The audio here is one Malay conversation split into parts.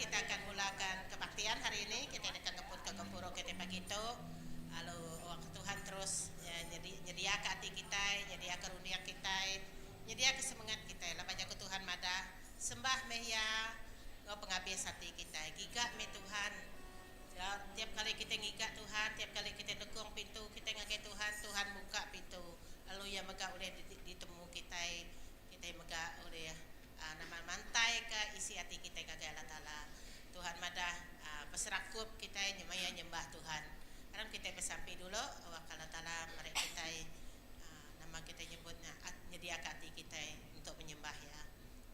kita akan mulakan kebaktian hari ini. Kita akan ke Gempuro kita pagito. Lalu Tuhan terus ya, jadi ke hati kita, jadi ke runia kita, jadi ke semangat kita. Lapanya ke Tuhan mada sembah mehya pengabis hati kita. Giga me Tuhan. Ya, tiap kali kita ngigak Tuhan, tiap kali kita dekung pintu, kita ngagai Tuhan, Tuhan buka pintu. Lalu ya mega oleh ditemu kita mega oleh nama mantai ke isi hati kita kagak Allah Ta'ala. Tuhan madah peserakup kita nyembah Tuhan. Sekarang kita bersampai dulu awak Allah Ta'ala mereka kita nama kita nyebutnya nyediakan hati kita untuk menyembah ya.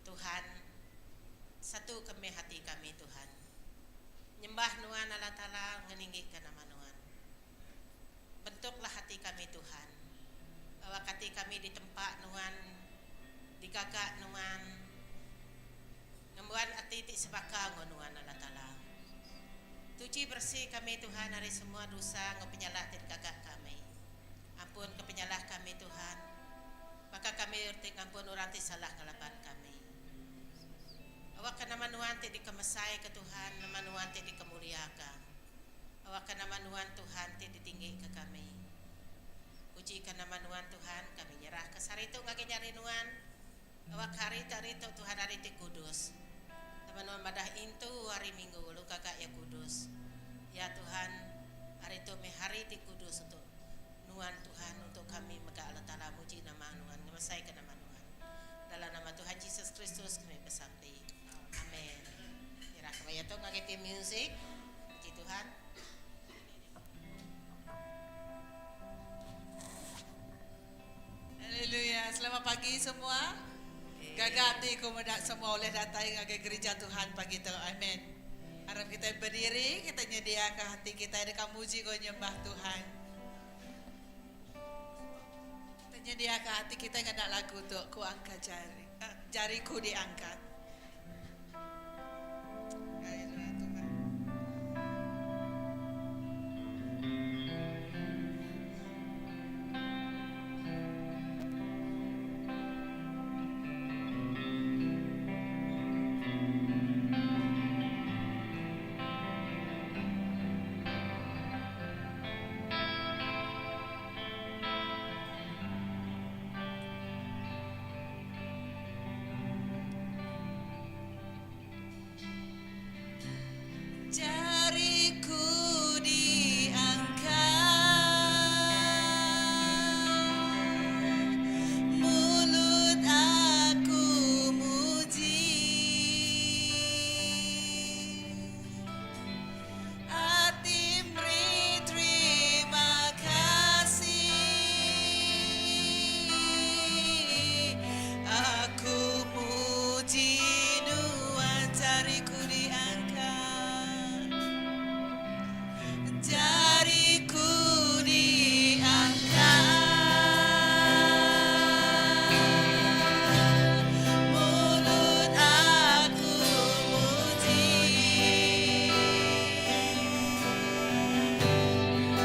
Tuhan satu kami hati kami Tuhan. Nyembah nuan Allah Ta'ala ngeninggikan nama nuan. Bentuklah hati kami Tuhan. Awak hati kami di tempat nuan, di kakak nuan, ngembuan hati sebaka nuan Allah Ta'ala. Tuci bersih kami Tuhan dari semua dosa ngepenyalah dari kakak kami. Ampun kepenyalah kami Tuhan. Maka kami urtik ampun orang ti salah kalaban kami. Awak kana manuan ti dikemesai ke Tuhan, manuan ti dikemuliakan. Awak kana manuan Tuhan ti ditinggi ke kami. Puji kana manuan Tuhan, kami nyerah ke sarito ngage nyari nuan. Awak hari tarito Tuhan hari ti kudus. Teman-teman madah intu hari Minggu lu kakak ya kudus. Ya Tuhan, hari itu hari ti kudus untuk nuan Tuhan untuk kami mega Allah Ta'ala muji nama nuan, ngemasai ke nama nuan. Dalam nama Tuhan Yesus Kristus kami bersampai. Amin. Kira kebaya tu ngageti music. Puji Tuhan. Haleluya. Selamat pagi semua. Gagati kumadak semua oleh datang ke gereja Tuhan pagi itu. Amin. Harap kita berdiri, kita nyediakan hati kita dekat muji kau nyembah Tuhan. Kita nyediakan hati kita yang ada lagu untuk ku angkat jariku diangkat. Haleluya Tuhan. Jariku diangkat, mulut aku muji, hati beri terima kasih. Aku muji nuan jariku diangkat. Jariku diangkat, mulut aku muji,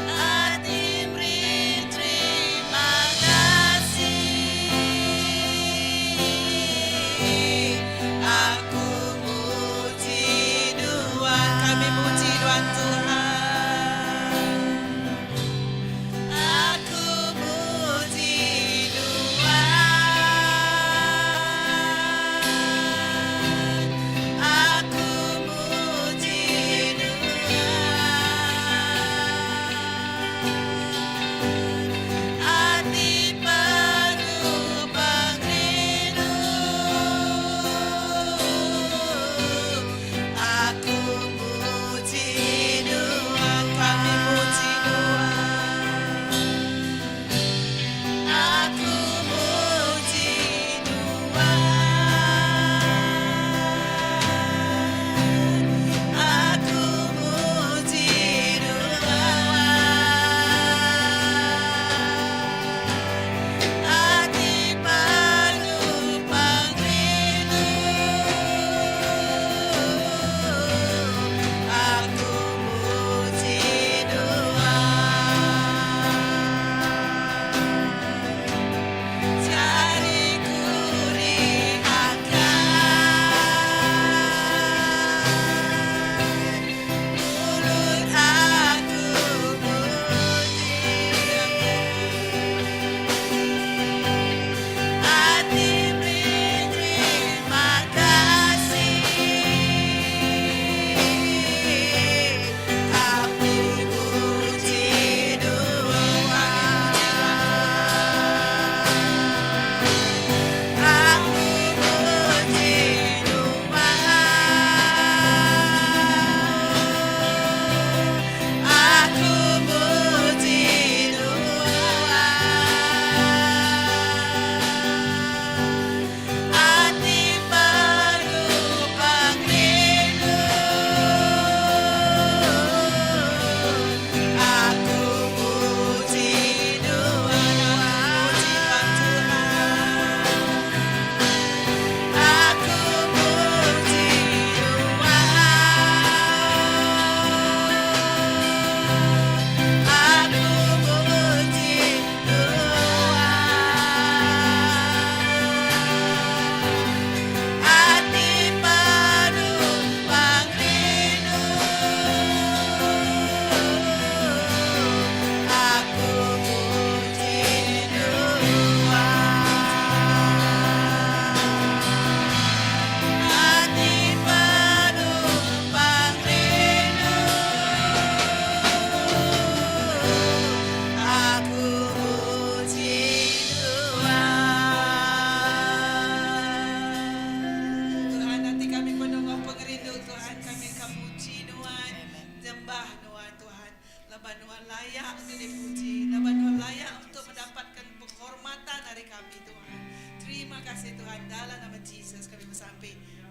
hati beri terima kasih. Aku muji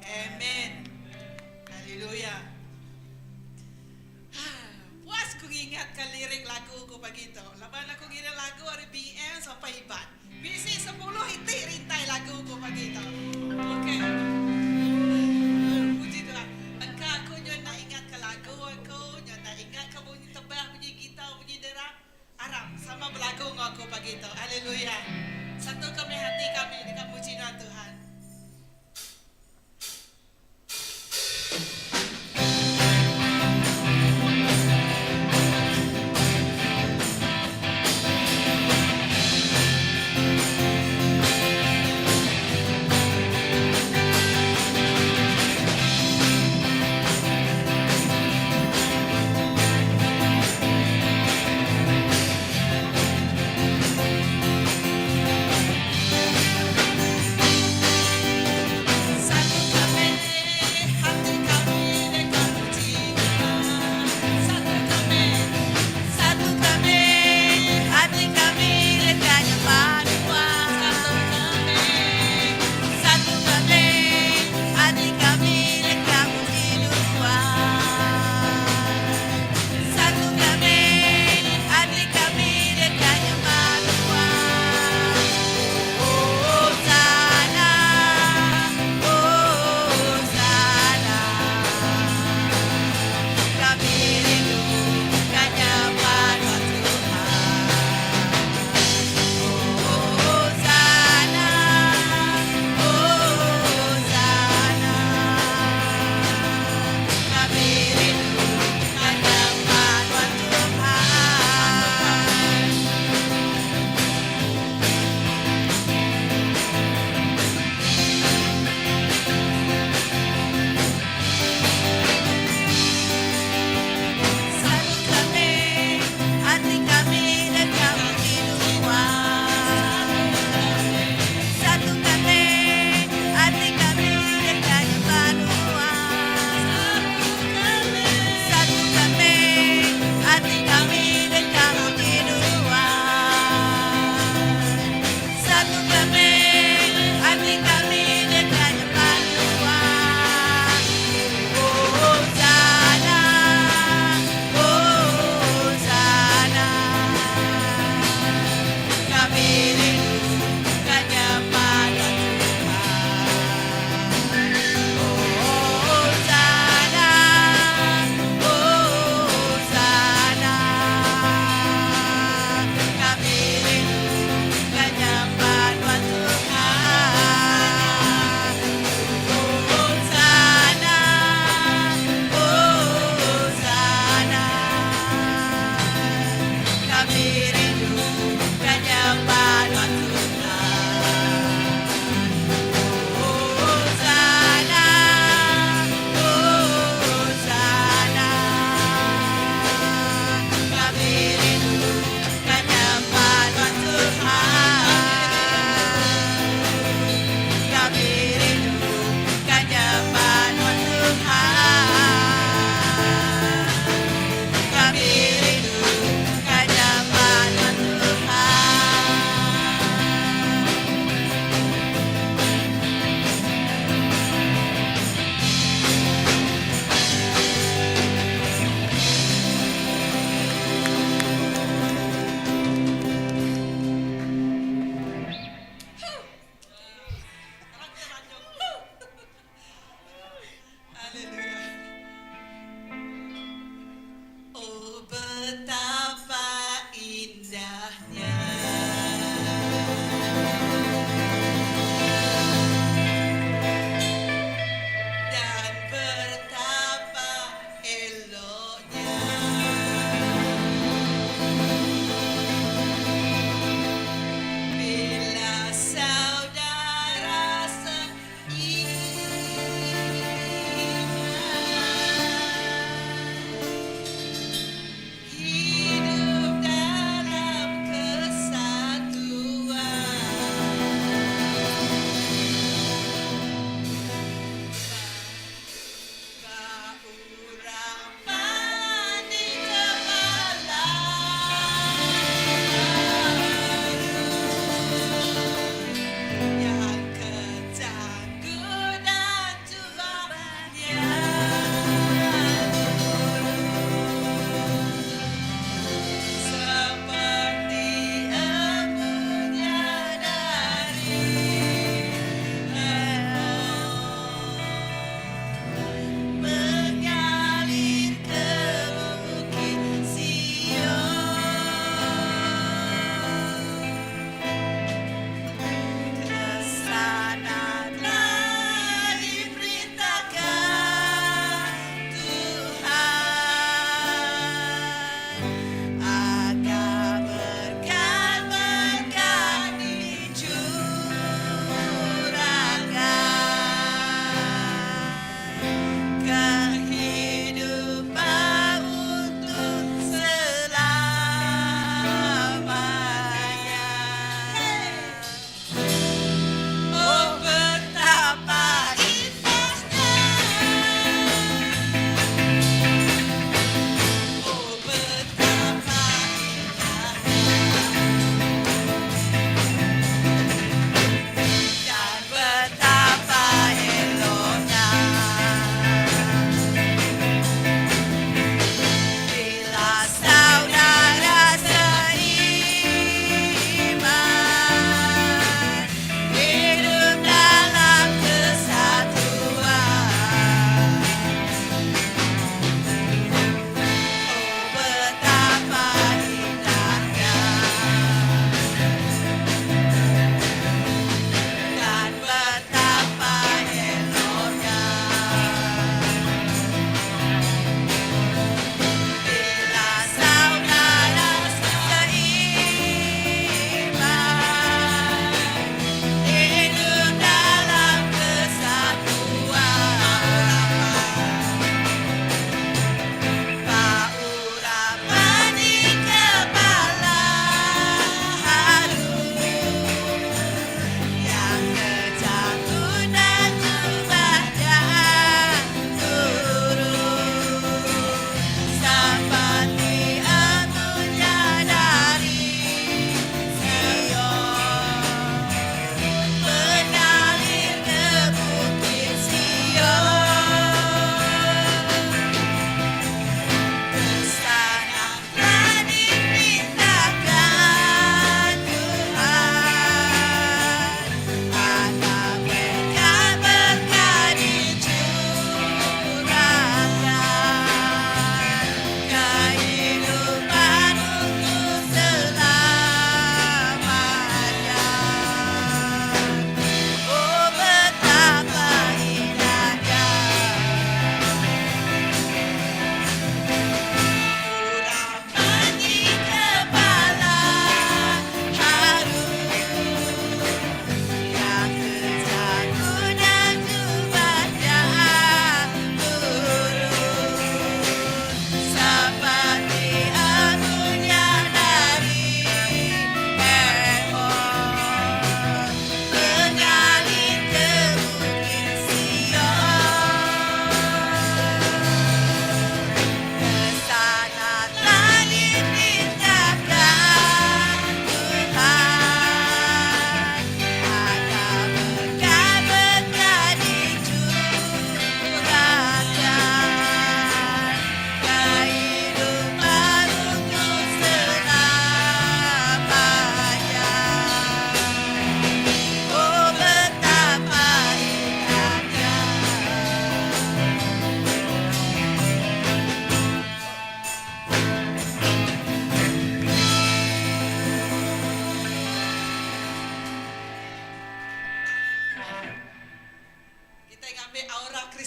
Amen. Haleluya. Puas ku ingat ke lirik lagu ku begitu. Laban aku ngira lagu dari BM sampai Iban. Bisi 10 itik rintai lagu ku begitu. Okey. Puji Tuhan. Engkau aku nak ingat ke lagu aku, nak ingat ke bunyi tebah, bunyi gitar, bunyi drum. Aram sama berlagu dengan aku begitu. Haleluya. Satu kami hati kami dengan puji nama Tuhan. Satu kami hati kami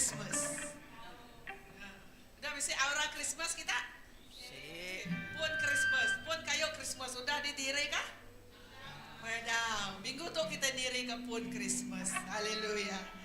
Christmas. Udah mesti aura Christmas kita? Pun Christmas, pun kayo Christmas. Udah didiri kah? Madam, minggu tu kita diri ke pun Christmas. Haleluya.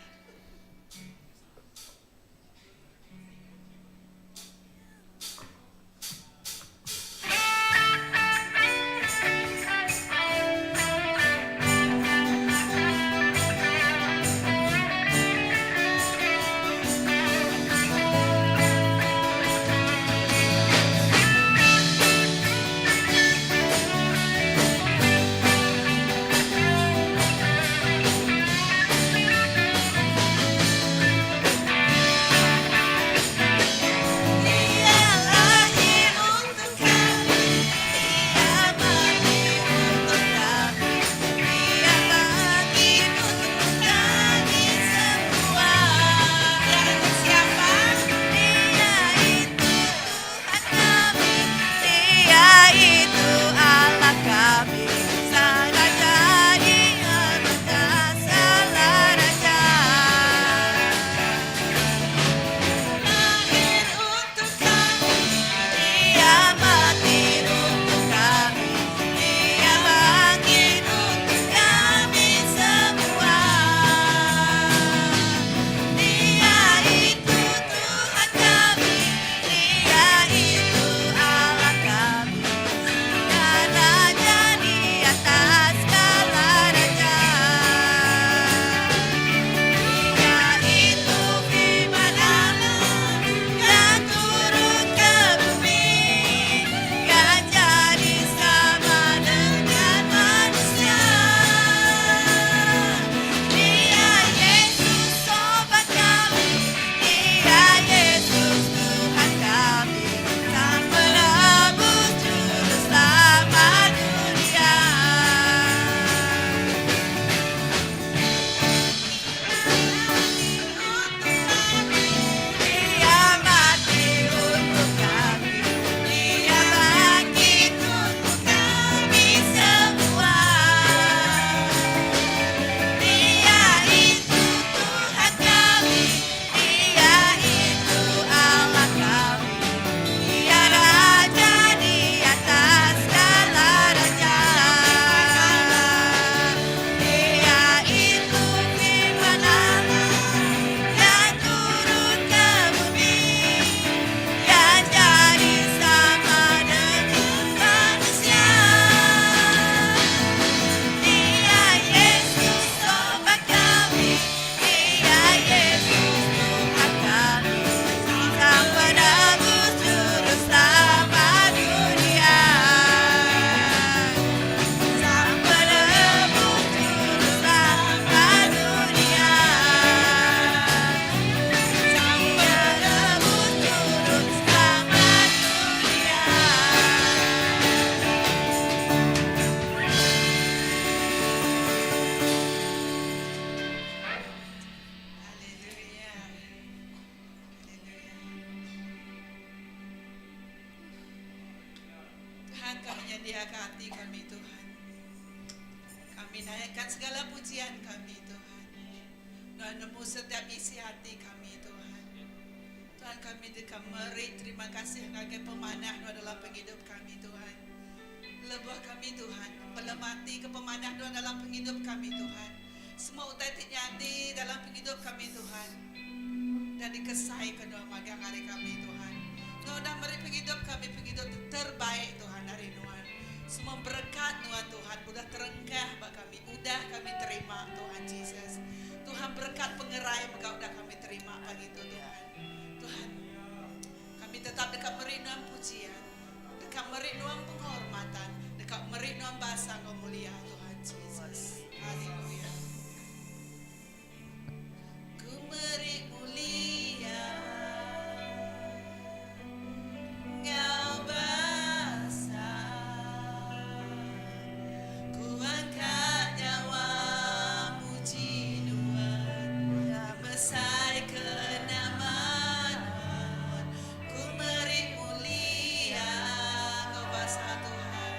menyediakan hati kami Tuhan. Kami naikkan segala pujian kami Tuhan. Tuhan nemu setiap isi hati kami Tuhan. Tuhan kami dikemeri terima kasih ngagai pemanah dalam penghidup kami Tuhan. Lebuh kami Tuhan, melemati kepemanah dalam penghidup kami Tuhan. Semua utai nyati dalam penghidup kami Tuhan. Dan dikesai kedua magang hari kami Tuhan. Tuhan beri penghidup kami penghidup terbaik Tuhan hari Tuhan. Semua berkat Tuhan udah terenggah bak kami, udah kami terima Tuhan Yesus. Tuhan berkat pengerai maka udah kami terima pagi itu Tuhan. Tuhan kami tetap dekat merinuan pujian, dekat merinuan penghormatan, dekat merinuan bahasa Engkau mulia Tuhan Yesus. Haleluya. Ku meri mulia Engkau bahasa, ku angkat nyawa muji Tuhan, mesai ke nama Tuhan. Ku meri mulia Engkau bahasa Tuhan.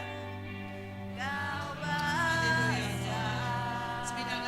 Haleluya. Sembilan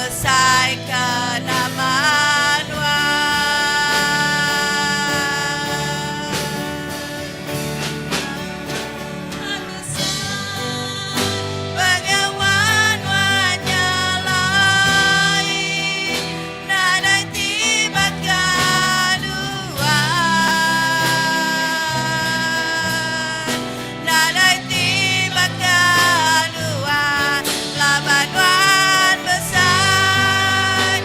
besar kenamaan Pengawan wanyalai Nadai tiba kaduan Nadai tiba kaduan Laban wan besar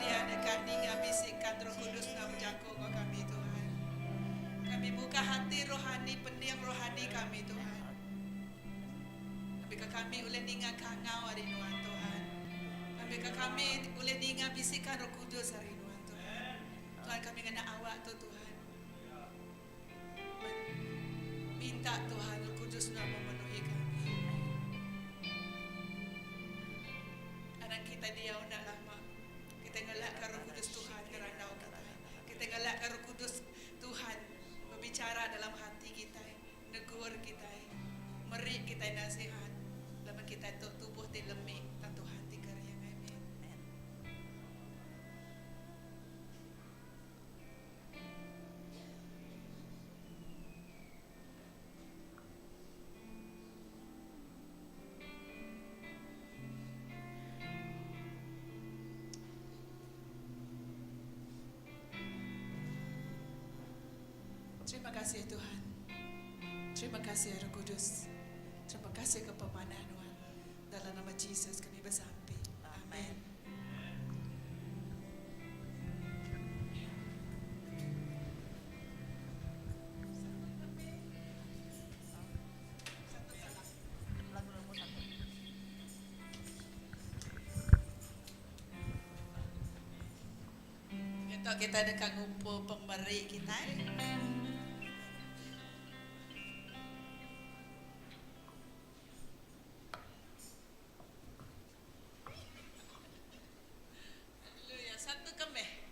dia dekat ninga bisikkan Roh Kudus nak berjago ke kami Tuhan. Kami buka hati rohani, pendiam rohani kami Tuhan. Kami ke kami oleh ninga kangau hari Tuhan Tuhan. Kami ke kami oleh ninga bisikkan Roh Kudus hari Tuhan Tuhan. Tuhan kami kena awak tu Tuhan. Minta Tuhan Roh Kudus nak memenuhi kami. Anak kita dia nak lama. Kita ngelakkan Roh Kudus Tuhan kerana kita. Kita ngelakkan Roh Kudus Tuhan berbicara dalam hati kita, negur kita, merik kita nasihat. Lama kita tubuh di lemik tak Tuhan di karya kami. Terima kasih Tuhan. Terima kasih Roh Kudus. Terima kasih kepemanan Tuhan. Dalam nama Yesus kami bersampai. Amin. Kita dekat ngumpul pemberi kita. Haleluya, satu kemeh.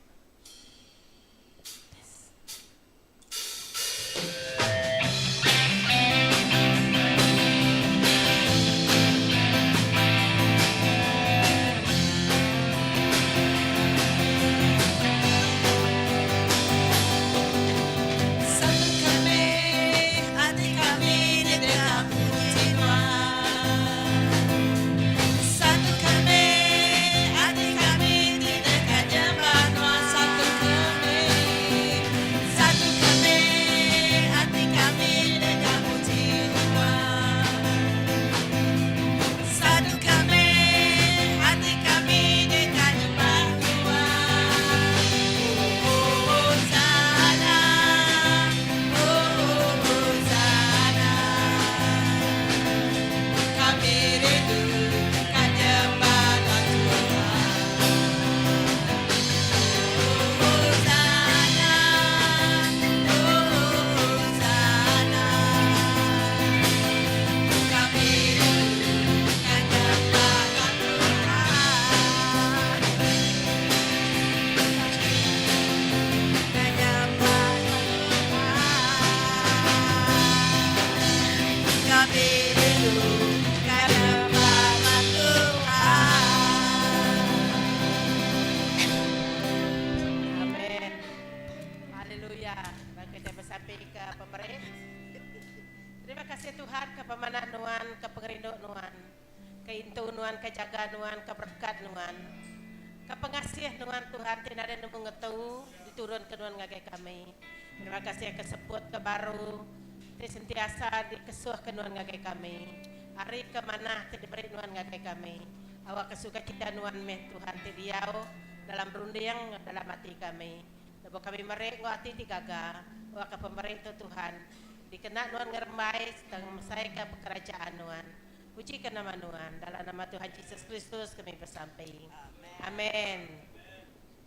Kejaga Nuan, keberkat Nuan, kepengasih Nuan Tuhan tidak ada nemu ngetahu diturun ke Nuan ngagai kami. Terima kasih kesebut ke baru, sentiasa dikesuh ke Nuan ngagai kami. Hari kemana diberi Nuan ngagai kami. Awak kesuka cita Nuan meh Tuhan tidiau dalam berunding dalam hati kami. Lepas kami merek hati digaga, awak ke pemerintah Tuhan dikena Nuan ngermai sedang saya ke pekerjaan Nuan. Puji ke nama Tuhan, dalam nama Tuhan Yesus Kristus kami bersampai. Amin.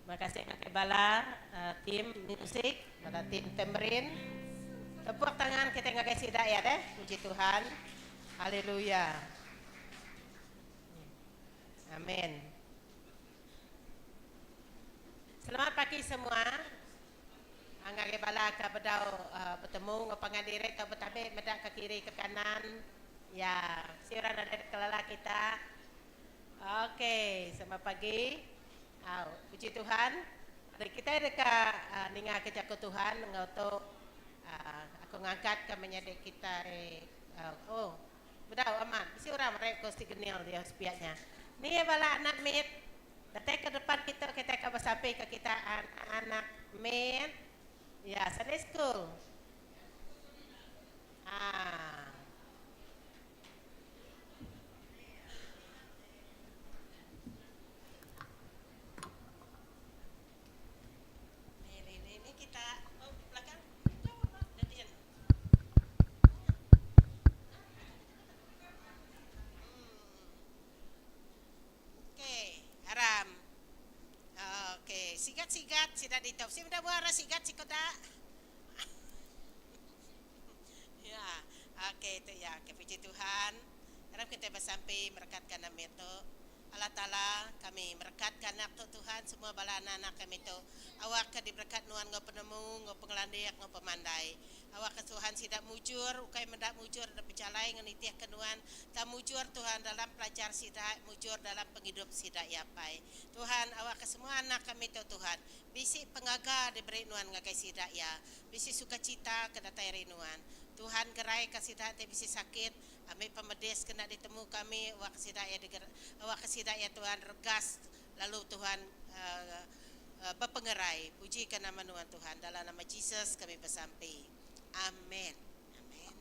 Terima kasih kakek Bala, tim musik, pada tim Temberin. Tepuk tangan kita ngakai sidak ya deh, puji Tuhan. Haleluya. Amin. Selamat pagi semua. Ngakai Bala ke bedau bertemu ngapangandire ke betabe medak ke kiri ke kanan. Ya, siaran ada kelala kita. Oke, selamat pagi. Puji Tuhan. Kita dekat ninga kejaku Tuhan untuk aku ngangkat ke menyedek kita. Bedau aman. Si orang mereka kosti genil dia sepiaknya. Ni bala anak mit. Datang ke depan kita akan sampai ke kita anak mit. Ya, Sunday school. sigat-sigat sida ditop. Si muda buara sigat si koda. Ya, oke itu ya. Puji Tuhan. Harap kita bersampai merekatkan nama itu. Allah Ta'ala kami merekatkan anak Tuhan semua bala anak kami itu awak ke diberkat nuan ngau penemu ngau pengelandiak ngau pemandai awak ke Tuhan sidak mujur ukai mendak mujur dan bercalai ngenitiah kenuan tak mujur Tuhan dalam pelajar sidak mujur dalam penghidup sidak yapai Tuhan awak ke semua anak kami itu Tuhan bisi pengaga diberi nuan ngakai sidak ya bisi sukacita kedatai rinuan Tuhan gerai kasih dak bisi sakit ambil pemedes kena ditemu kami awak kesidak ya Tuhan regas lalu Tuhan berpengerai pujikan nama Tuhan dalam nama Yesus kami bersampai amin amin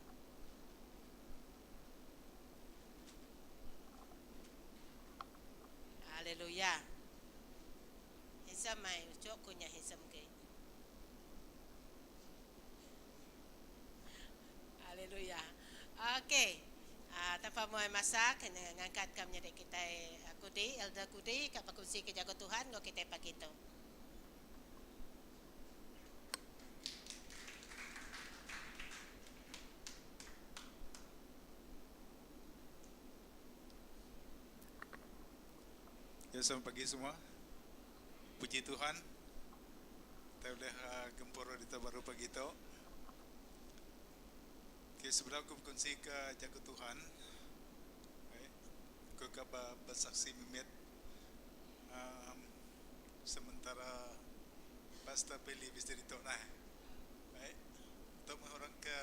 haleluya hisam mai ucok kunya hisam ke haleluya okey tanpa muai masa kena ngangkat kami jadi kita kudi elda kudi kat pakusi ke jaga Tuhan ngau kita pagi tu. Ya, selamat pagi semua. Puji Tuhan. Kita boleh gempur di baru pagi tu. Okay, sebenarnya aku berkongsi ke jaga Tuhan. Aku kabar bersaksi mimit sementara pastor Billy bisa dito nah. Baik. Untuk orang ke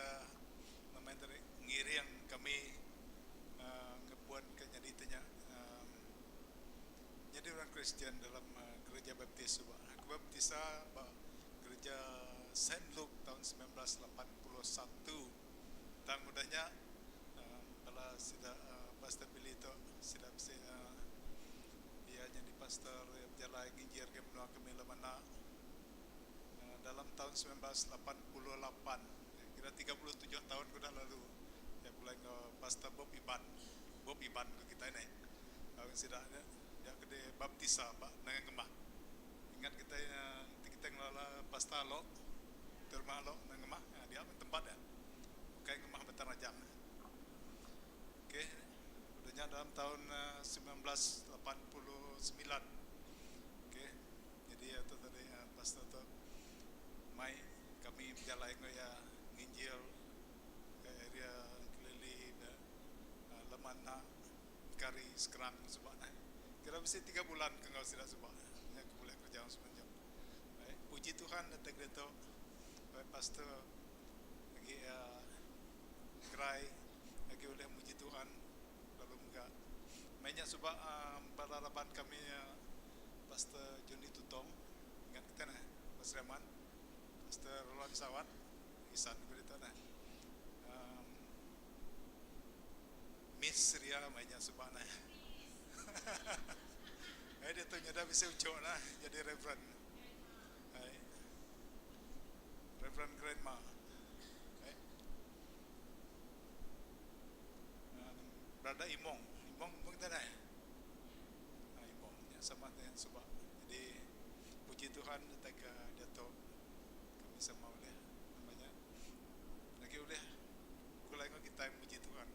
namanya tadi ngiri yang kami ngebuat kenyaditanya jadi orang Kristen dalam gereja baptis aku baptisa gereja Saint Luke tahun 1981 tang mudahnya kalau sudah pastor Billy itu sudah bisa ia jadi pastor berjalan ginjir ke benua kami lemana dalam tahun 1988 kira 37 tahun sudah lalu ya mulai pastor Bob Iban ke kita ini sudah ya gede baptisa pak dengan kemah ingat kita ngelala pastor lo terma lo dengan kemah dia tempat ya kayak kemah Betarajang. Oke, udahnya dalam tahun 1989. Oke, jadi itu tadi pastor tu mai kami berjalan ya nginjil ke area Kelili Lemana Kari Sekerang sebabnya kira mesti 3 bulan ke ngau sila sebabnya aku boleh kerja sepanjang puji Tuhan datang itu pastor lagi gerai lagi oleh muji Tuhan lalu enggak mainnya sebab berharapan kami pastor Joni Tutong ingat kita nah Mas Reman pastor Roland Sawat Isan berita nah Miss Ria mainnya sebab nah dia tu nyada bisa ucok nah jadi Reverend Grandma Brother Imong kita dah Imong ya sama dengan sebab jadi puji Tuhan ketika Dato' kami sama oleh namanya lagi oleh kulai kita puji Tuhan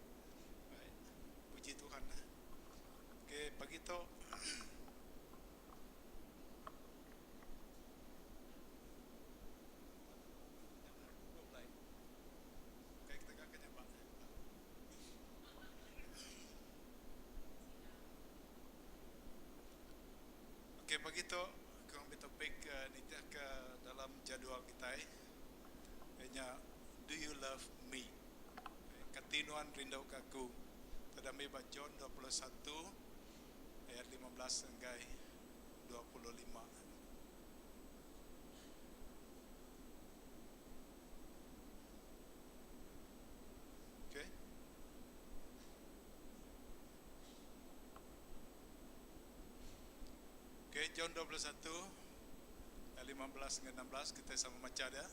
puji Tuhan oke pagi tu Okey, begitu kami topik nitah ke dalam jadual kita hanya do you love me katinuan rindu kaku terdamai ba John 21 ayat 15 hingga 25 okey Okay, John 21 ayat 15 hingga 16 kita sama baca dia.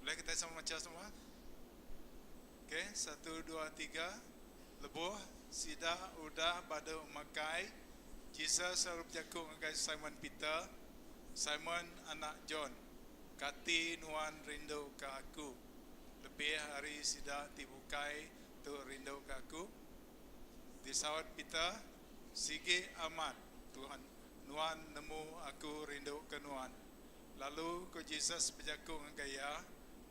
Boleh kita sama baca semua? Okay, 1, 2, 3. Lebuh sida udah pada makai Jesus selalu berjaku dengan Simon Peter, Simon anak John, kati nuan rindu ke aku, lebih hari sida tibukai tu rindu ke aku. Disawat Peter, sige amat Tuhan, nuan nemu aku rindu ke nuan. Lalu ko Jesus berjaku dengan gaya,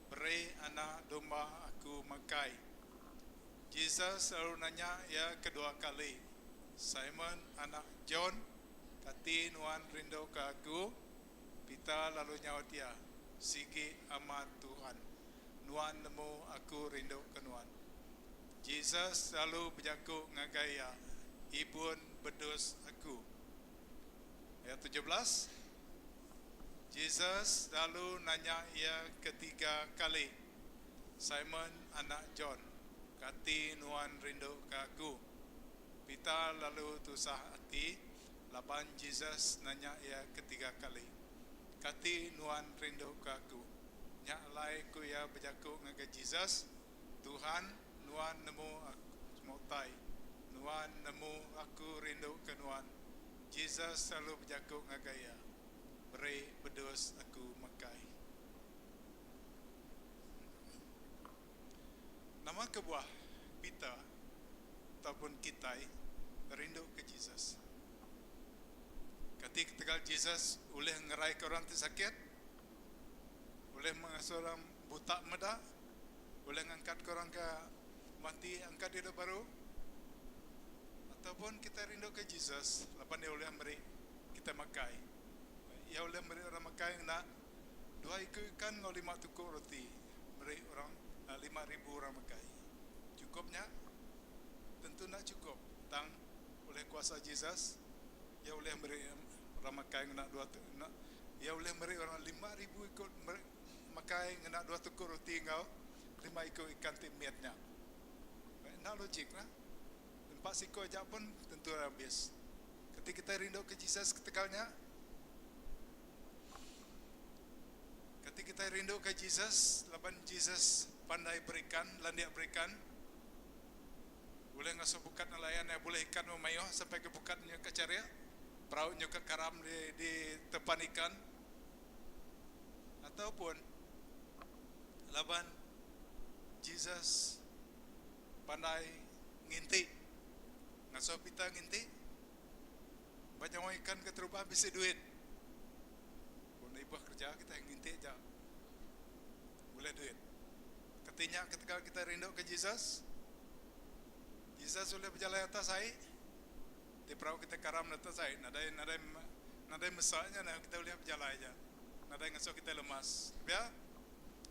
beri anak domba aku makai. Jesus selalu nanya ya kedua kali, Simon anak John, kati nuan rindu ke aku. Peter lalu nyawat dia, sige amat Tuhan, nuan nemu aku rindu ke nuan. Jesus selalu berjaku dengan gaya, ibun bedus aku. Ayat 17, Jesus lalu nanya ia ketiga kali, Simon anak John, kati nuan rindu ke aku. Peter lalu tusah hati, laban Jesus nanya ia ketiga kali, kati nuan rindu ke aku. Nyak lai ku ya berjaku dengan Jesus, Tuhan nuan nemu aku motai, nuan nemu aku rindu ke nuan. Jesus selalu berjaku dengan gaya, beri bedus aku makai. Nama kebuah Peter ataupun kitai rindu ke Jesus. Ketika tegal Jesus boleh ngerai ke orang tersakit, boleh mengasuh orang buta meda, boleh ngangkat ke orang ke mati, angkat hidup baru, ataupun kita rindu ke Jesus, lapan dia boleh beri kita makai. Ia boleh beri orang makai nak 2 ekor ikan ngau 5 tukuk roti, beri orang 5,000 orang makai. Cukupnya? Tentu nak cukup. Tang oleh kuasa Jesus, ia boleh beri orang makai nak 2 tukuk, ia boleh beri orang 5,000 ikut makai nak 2 tukuk roti ngau 5 ekor ikan timiatnya. Nak logik lah. 4 ekor aja pun tentu habis. Ketika kita rindu ke Jesus ketekalnya, ketika kita rindu ke Jesus, laban Jesus pandai berikan, landia berikan, boleh ngasuh bukat nelayan, boleh ikan memayuh sampai ke bukatnya ke caria, perahunya ke karam di tepan ikan, ataupun laban Jesus pandai nginti, ngasuh pita nginti, banyak orang ikan keterubah bisa duit. Pun ibu kerja kita nginti aja, boleh duit. Ketika kita rindu ke Jesus, Jesus boleh berjalan atas air, di perahu kita karam atas air, nadai mesaknya, kita boleh berjalan aja, nadai ngasuh kita lemas. Ya,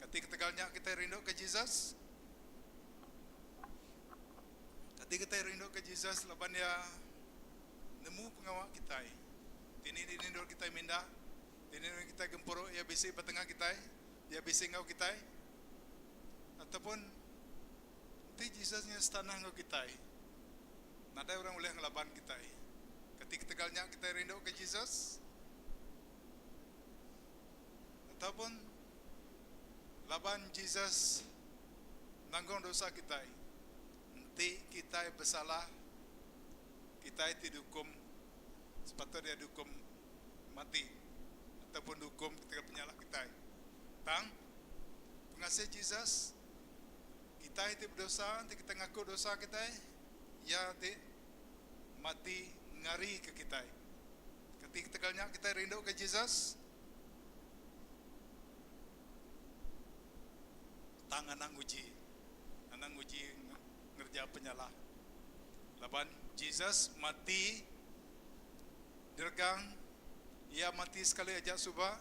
ketika tegalnya kita rindu ke Jesus, ketika kita rindu ke Jesus, laban dia nemu pengawal kita. Tini nindur kita minda, tini kita gempuruk, ia bisi petengah kita, ia bisi ngau kita, ataupun ti Jesusnya setanah ngau kita. Nada orang boleh ngelaban kita. Ketika tegalnya kita rindu ke Jesus, ataupun laban Jesus nanggung dosa kita. Nanti kita bersalah, kita dihukum, sepatutnya dihukum mati, ataupun dihukum ketika penyalah kita. Tang, pengasih Jesus, kita itu berdosa, nanti kita ngaku dosa kita, ya nanti mati ngari ke kita. Ketika tegalnya kita rindu ke Jesus, tang anang uji ngerja penyalah. Laban Jesus mati dirgang, ia mati sekali aja subah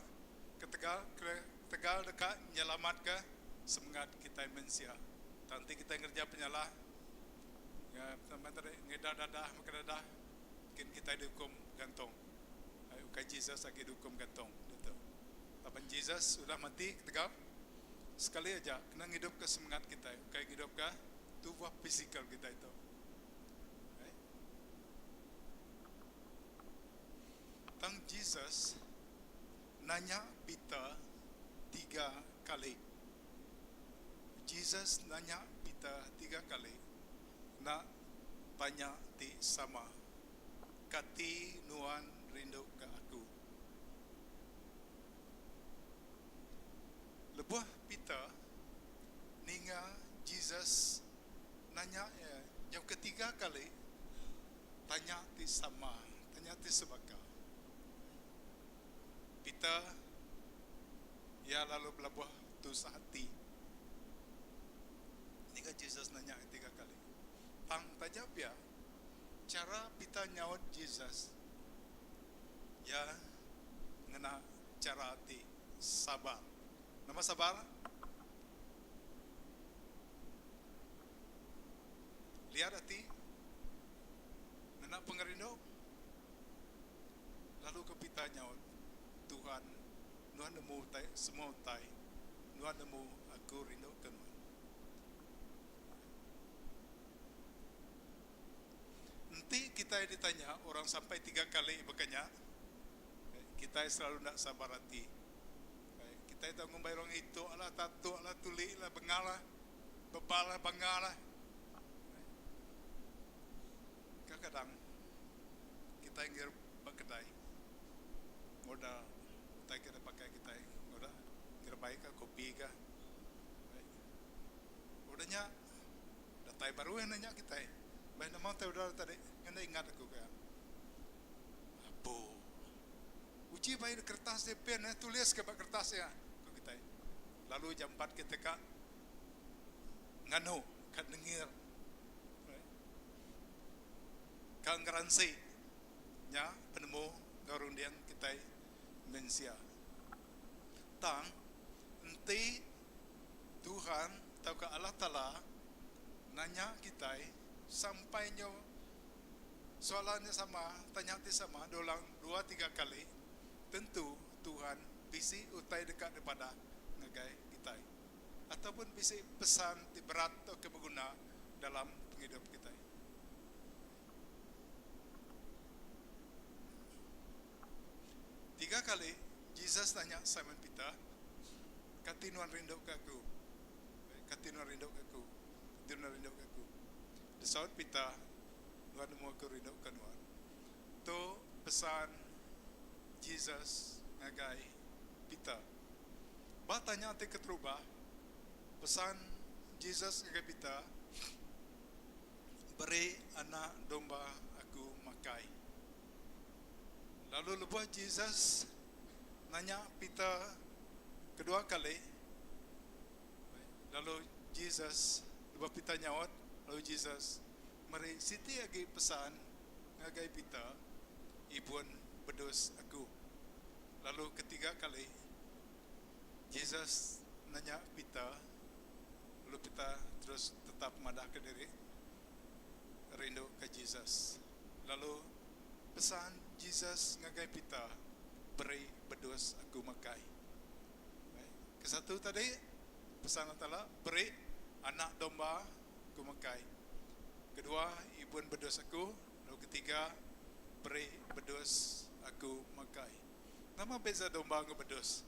ketegal dekat nyelamat ke semangat kita manusia. Nanti kita ngerja penyalah, ya teman-teman ngedah dadah makan dadah, mungkin kita dihukum gantung. Ayo ke Jesus lagi dihukum gantung. Betul. Laban Jesus sudah mati ketegal sekali aja, kena hidup ke semangat kita, kayak hidup ke tubuh fisikal kita itu. Tang Jesus nanya Peter 3 kali. Jesus nanya Peter 3 kali. Nak tanya ti sama. kati nuan rindu ke aku. Lebuh pita ninga Jesus nanya yang ketiga kali, tanya ti sama, tanya ti sebaka. Pita ya lalu belabuh tu sehati. Ninga Jesus nanya ketiga kali. Tang tajab ya, cara pita nyaut Jesus ya ngena cara ti sabar. Nama sabar? Lihat hati ngena pengerindo. Lalu ke pita nyaut, Tuhan, Nuhan nemu tai semua tai, Nuhan nemu aku rindu ke Nuhan. Nanti kita ditanya orang sampai 3 kali bekanya, kita selalu nak sabar hati. Kita itu ngumbai orang itu, ala tatu, ala tuli, ala bengala, bebala, bangala. Kadang kita ingin berkedai, modal kita kira pakai kita, modal kira baik kah kopi kah, udahnya datai baru yang nanya kita, baik nama tahu dah tadi, yang dah ingat aku kah, apa, uji baik kertas pen, tulis ke kertas ya, kita, lalu jam 4 kita kah, ngano, kat dengir. Kang garansi nya penemu garundian kita mensia. Tang enti Tuhan atau ke Allah Ta'ala nanya kita sampai nyo soalannya sama, tanya sama, dolang 2-3 kali. Tentu Tuhan bisi utai dekat daripada ngagai kita. Ataupun bisi pesan di berat atau kebeguna dalam penghidup kita. Tiga kali Jesus tanya Simon Peter, katinuan rindu ke aku, katinuan rindu ke aku, katinuan rindu ke aku. Disaut Peter, Nuhan nemu aku rindu ke Nuhan. Tu pesan Jesus ngagai Peter. Bah tanya ati keterubah, pesan Jesus ngagai Peter, beri anak domba aku makai. Lalu lebuh Jesus nanya Peter kedua kali. Lalu Jesus lebuh Peter nyaut. Lalu Jesus mari siti lagi pesan ngagai Peter, ibun bedus aku. Lalu ketiga kali Jesus nanya Peter. Lalu Peter terus tetap madah ke diri, rindu ke Jesus. Lalu pesan Jesus ngagai Peter, beri bedus aku makai. Kesatu tadi pesan adalah beri anak domba aku makai. Kedua, ibun bedus aku. Lalu ketiga, beri bedus aku makai. Nama beza domba dengan bedus?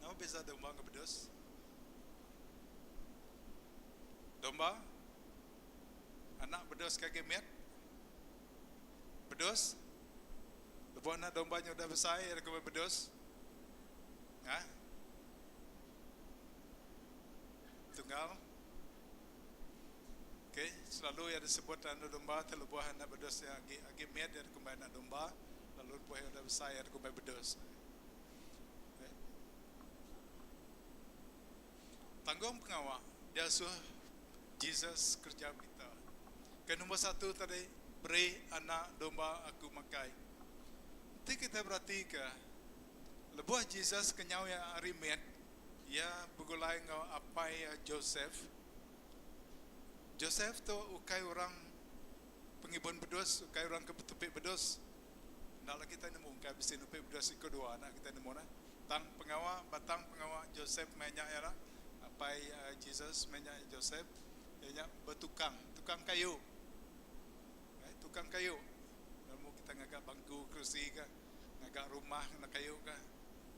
Nama beza domba dengan bedus? Domba anak bedus kaki miat, bedus, lepas anak dombanya udah besar, ada kau bedus, tunggal, okay. Selalu yang disebut anak domba terlepas anak bedus yang agi miat, ada kau anak domba, lalu lepas yang udah besar, ada kau bedus. Okay. Tanggung pengawal, dia suruh Jesus kerja kita. Ke nombor 1 tadi, beri anak domba aku makai. Nanti kita berarti ke lebuh Jesus kenyau yang arimet, ya begulai ngau apa ya Joseph. Joseph tu ukai orang pengibun bedus, ukai orang kepetupik bedus. Naklah kita nemu ukai bisi nupik bedus kedua anak kita nemu na. Tang pengawal, batang pengawal Joseph menyak ya lah. Apa Jesus menyak Joseph, ya bertukang, tukang kayu. Tukang kayu, namun kita ngagak bangku, kursi kah, ngagak rumah nak kayu kah,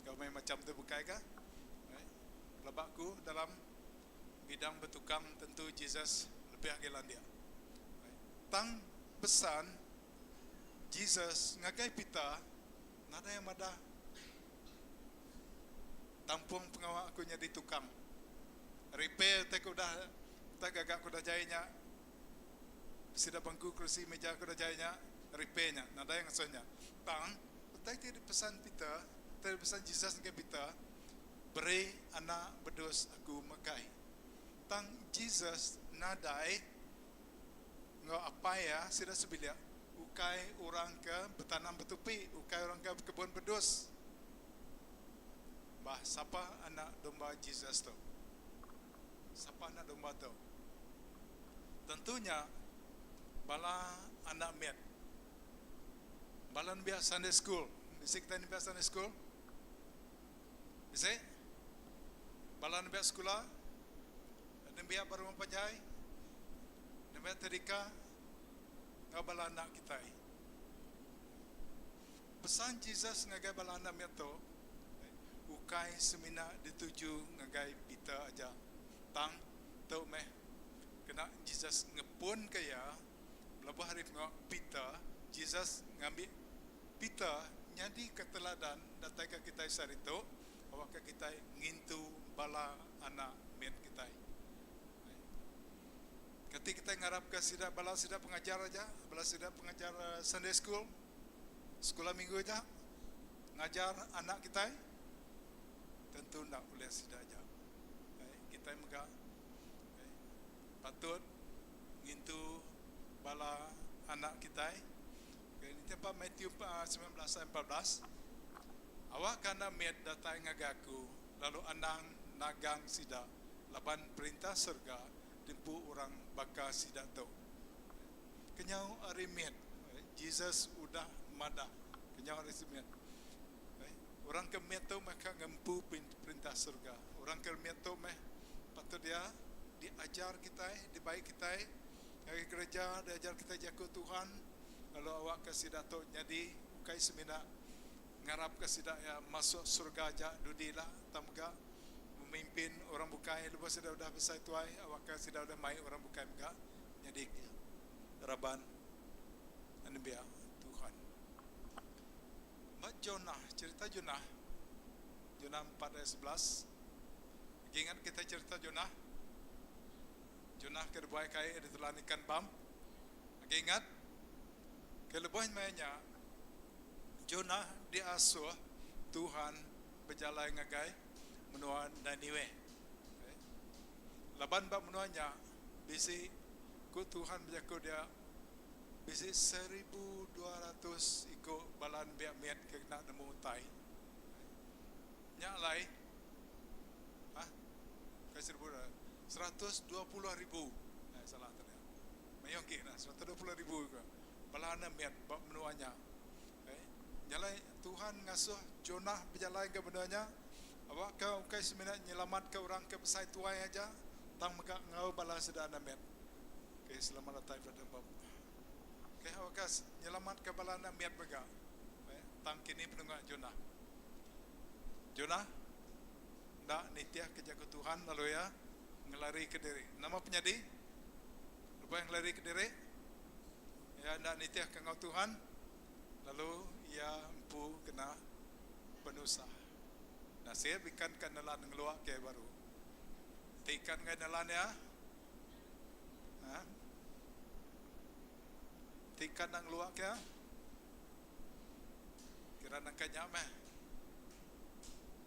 kau main macam tu bukai kah? Lebakku dalam bidang bertukang tentu Jesus lebih agilan dia. tang pesan Jesus ngagai pita nada yang mada tampung pengawak aku jadi tukang repair tak udah tak gagak aku dah jahitnya sida bangku kursi meja aku dah jahitnya repairnya nada yang asalnya tang tak tidak pesan pita tak pesan Jesus ngagai pita beri anak berdos aku makai tang Jesus nadai ngau apa ya sida sebilia ukai orang ke bertanam betupi ukai orang ke kebun berdos bah siapa anak domba Jesus tu siapa anak domba tu tentunya bala anak miat balan biasa Sunday school bisa kita ni biasa Sunday school bisa balan biasa sekolah dan biar baru mempanjai dan biar terika ngau bala anak kita pesan Jesus ngagai bala anak miat tu ukai semina dituju ngagai pita aja tang tau meh kena Jesus ngepun kaya lebah hari ngak pita Jesus ngambil pita nyadi keteladan datang ke kita sarito awak ke kita ngintu bala anak men kita ketika kita ngarap ke sida bala sida pengajar aja bala sida pengajar Sunday school sekolah minggu aja ngajar anak kita tentu nak boleh sida aja kita megak patut ngintu bala anak kita ini tempat Matthew 19:14 awak kana met datang ngagaku lalu anang nagang sida laban perintah surga tempu orang baka sida tu kenyau ari met Jesus udah mada kenyau ari met orang kemet tu maka ngempu perintah surga orang kemet tu meh patut dia diajar kita dibaik kita dari gereja diajar kita jago Tuhan kalau awak kasih datuk jadi ukai semina ngarap kasih dak ya masuk surga aja dudilah tamga memimpin orang bukai lepas sudah besar tuai awak kasih dak udah mai orang bukai enggak jadi raban anbiya Tuhan Mbak Jonah cerita Jonah 4:11 ingat kita cerita Jonah kerbuai kai ada telan ikan bam ingat kelebuhan mainnya Jonah diasuh Tuhan berjalan ngagai menuan Niniwe laban bab menuanya bisi ku Tuhan berjaku dia bisi 1,200 ikut balan biak miat kena nemu tai nyak lai kasih 120,000 salah ternyata mayong kena 120,000 juga balana miat bab menuanya jalan Tuhan ngasuh Jonah berjalan ke benarnya awak kau kai seminat nyelamat ke orang ke besai tuai aja tang maka ngau bala sedana met ke selamat datang pada bab ke awak kas nyelamat ke bala na met mega tang kini penungak Jonah ndak nitiah ke jago Tuhan lalu ya ngelari ke diri nama penyadi lupa yang lari ke diri ya ndak nitiah ke ngau Tuhan lalu ia empu kena penusa. Nasib ikan nalan ngeluak ke baru. Ikan ngai nalan ya. Ikan nang luak ya. Kira nang kanya meh.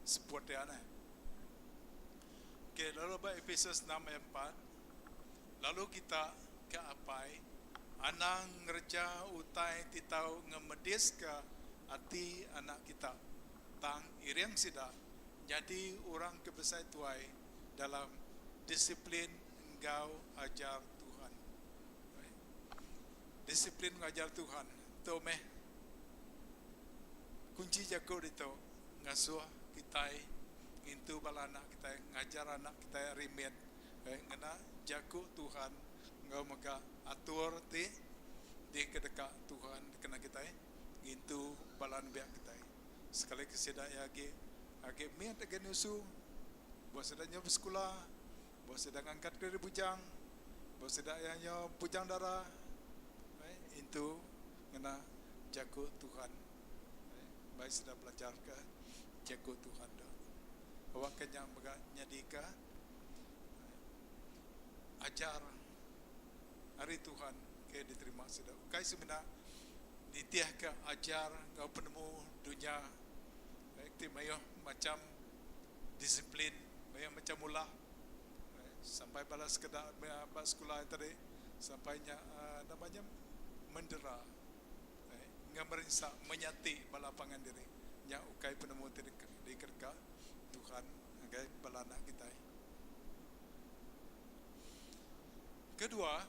Sebut dia nah. Okay, lalu ba Efesus 6:4. Lalu kita ke apai anang ngerja utai titau ngemedis ke hati anak kita tang iriang sida jadi orang kebesar tuai dalam disiplin engkau ajar Tuhan disiplin ngajar Tuhan tu meh kunci jago itu ngasuh kita itu bala anak kita ngajar anak kita rimet ngena jago Tuhan ngau mega atur di kedekat Tuhan kena kita itu balan biak kita sekali keseda ya age miat age nusu bos sedanya bersekolah bos sedang angkat dari bujang bos sedang bujang darah itu ngena jago Tuhan. Baik sudah belajar ke jago Tuhan dah. Awak kenyang baga nyadika ajar hari Tuhan ke diterima sudah. Kai sebenarnya ditiah ke ajar kau penemu dunia. Aktif mayo macam disiplin, mayo macam mula sampai balas kedak bas sekolah tadi sampainya namanya mendera. Ngamerisa menyati balapangan diri. Nya ukai penemu di kerja Tuhan agai balana kita. Kedua,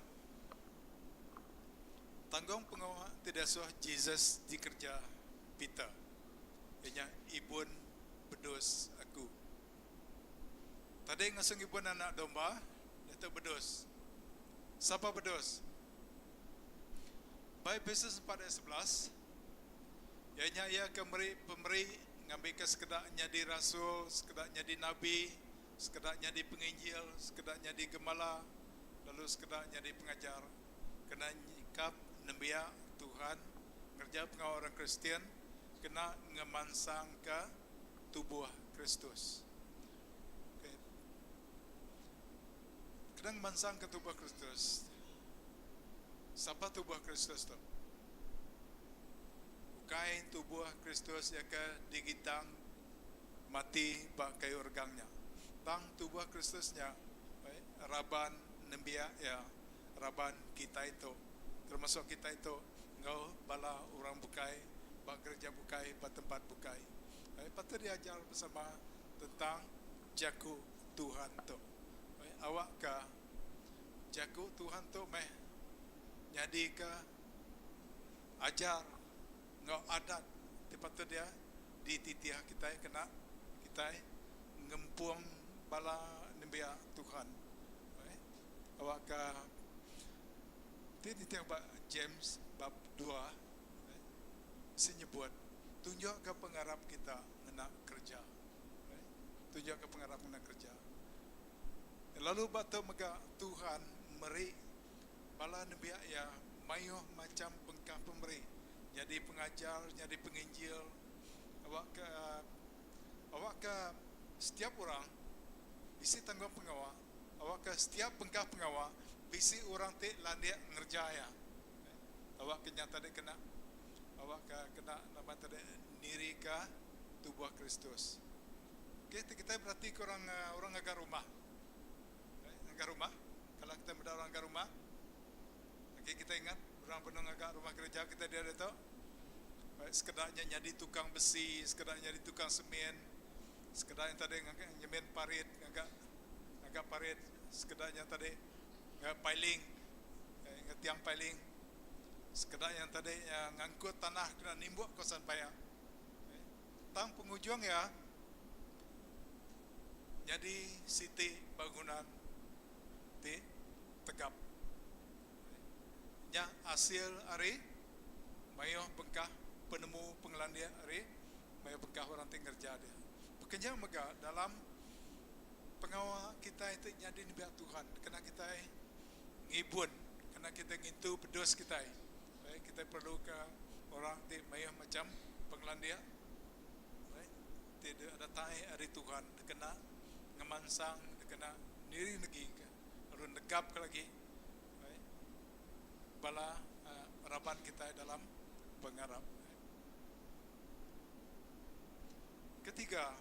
tanggung pengawal tidak suah Jesus di kerja Peter. Ianya ibun bedos aku. Tadi ngasung ibun anak domba, itu bedos. Siapa bedos? Baik Efesus 4:11. Ianya ia pemberi ngambil ke sekedar jadi rasul, sekedar jadi nabi, sekedar jadi penginjil, sekedar jadi gembala, lalu sekedar jadi pengajar. Kena nyikap nembia Tuhan, ngerja pengawal orang Kristen, kena ngemansang ke tubuh Kristus. Okay. Kena ngemansang ke tubuh Kristus. Siapa tubuh Kristus tu? Bukai tubuh Kristus ya ke digitang mati bak kayu regangnya. Tang tubuh Kristusnya, raban nembia ya, raban kita itu, termasuk kita itu, ngau bala orang bukai, bak gereja bukai, bak tempat bukai. Patut diajar bersama tentang jago Tuhan tu. Awak ke jago Tuhan tu meh jadi ke ajar ngau adat patut dia di titiah kita kena kita ngempuang bala nembia Tuhan. Awak ke titiah James bab 2 senyebut tunjuk ke pengharap kita nak kerja. Tunjuk ke pengharap nak kerja. Lalu batu mega Tuhan meri bala nabi ya mayuh macam pengkah pemberi. Jadi pengajar, jadi penginjil. Awak ke setiap orang bisi tanggung pengawal. Awak ke setiap pengkah pengawal bisi orang te landia ngerjaya. Awak kenyataan kena awak kena nama tadi diri ke tubuh Kristus. Kita berarti orang agak rumah. Agak rumah. Kalau kita berada orang agak rumah, kita ingat orang penuh agak rumah gereja kita dia ada tu. Sekedarnya jadi tukang besi, sekedarnya jadi tukang semen, sekedarnya tadi nyemen parit, agak parit, sekedarnya tadi piling, tiang piling. Sekedar yang tadi yang ngangkut tanah kena nimbuk kosan payah. Tang penghujung ya. Jadi siti bangunan di tegap. Nya hasil hari mayo bengkah penemu penglandia hari mayo bengkah orang tinggal kerja dia. Bekerja mega dalam pengawal kita itu jadi nabi Tuhan. Kena kita ngibun, kena kita ngintu bedos kita. Kita perlu ke orang di mayah macam penglandia. Tidak ada tai hari Tuhan kena ngemansang, kena diri lagi, lalu negap lagi. Bala harapan kita dalam pengharap. Ketiga,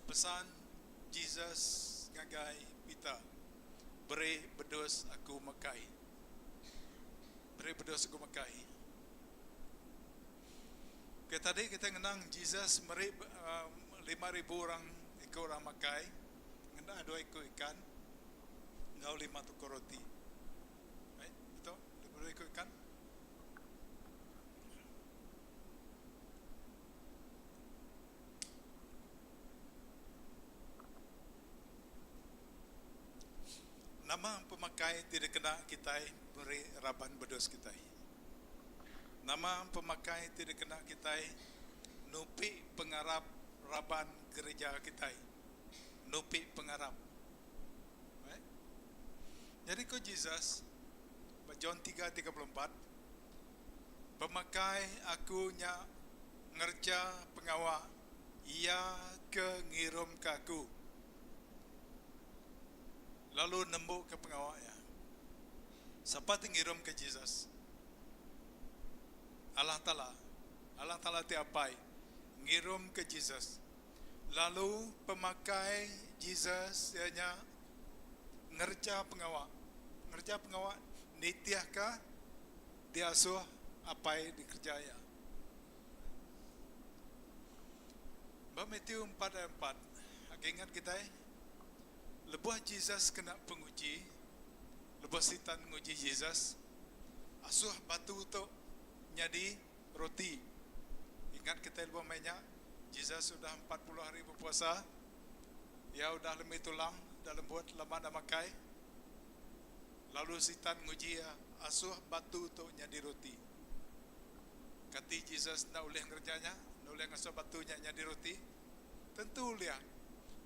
pesan Jesus ngagai kita, beri bedos aku makai. Beri berdoa aku makai. Tadi kita ngenang Jesus meri 5,000 orang ikut orang makai. Ngenang 2 ekor ikan. Ngau 5 tukar roti. Betul? 2 ekor ikan. Nama pemakai tidak kena kita beri raban bedos kita. Nama pemakai tidak kena kita nupi pengharap raban gereja kita. Nupi pengharap. Jadi ko Jesus John 3:34. Pemakai aku nya ngerja pengawal, ia ke ngirum ke aku. Lalu nembuk ke pengawalnya. Siapa yang ngirum ke Jesus? Allah Ta'ala. Allah Ta'ala tiapai ngirum ke Jesus. Lalu pemakai Jesus ianya ngerja pengawal. Ngerja pengawal nitiahkah diasuh apa yang dikerjaya. Matthew 4:4. Aku ingat kita lebuh Jesus kena penguji, lebuh setan menguji Jesus, asuh batu tu jadi roti. Ingat kita lebuh mainnya, Jesus sudah 40 hari berpuasa, ya udah lemah tulang, dalam buat lama dah makai. Lalu setan menguji ya, asuh batu tu jadi roti. Kati Jesus nak boleh kerjanya, nak boleh ngasuh batunya jadi roti. Tentu lihat,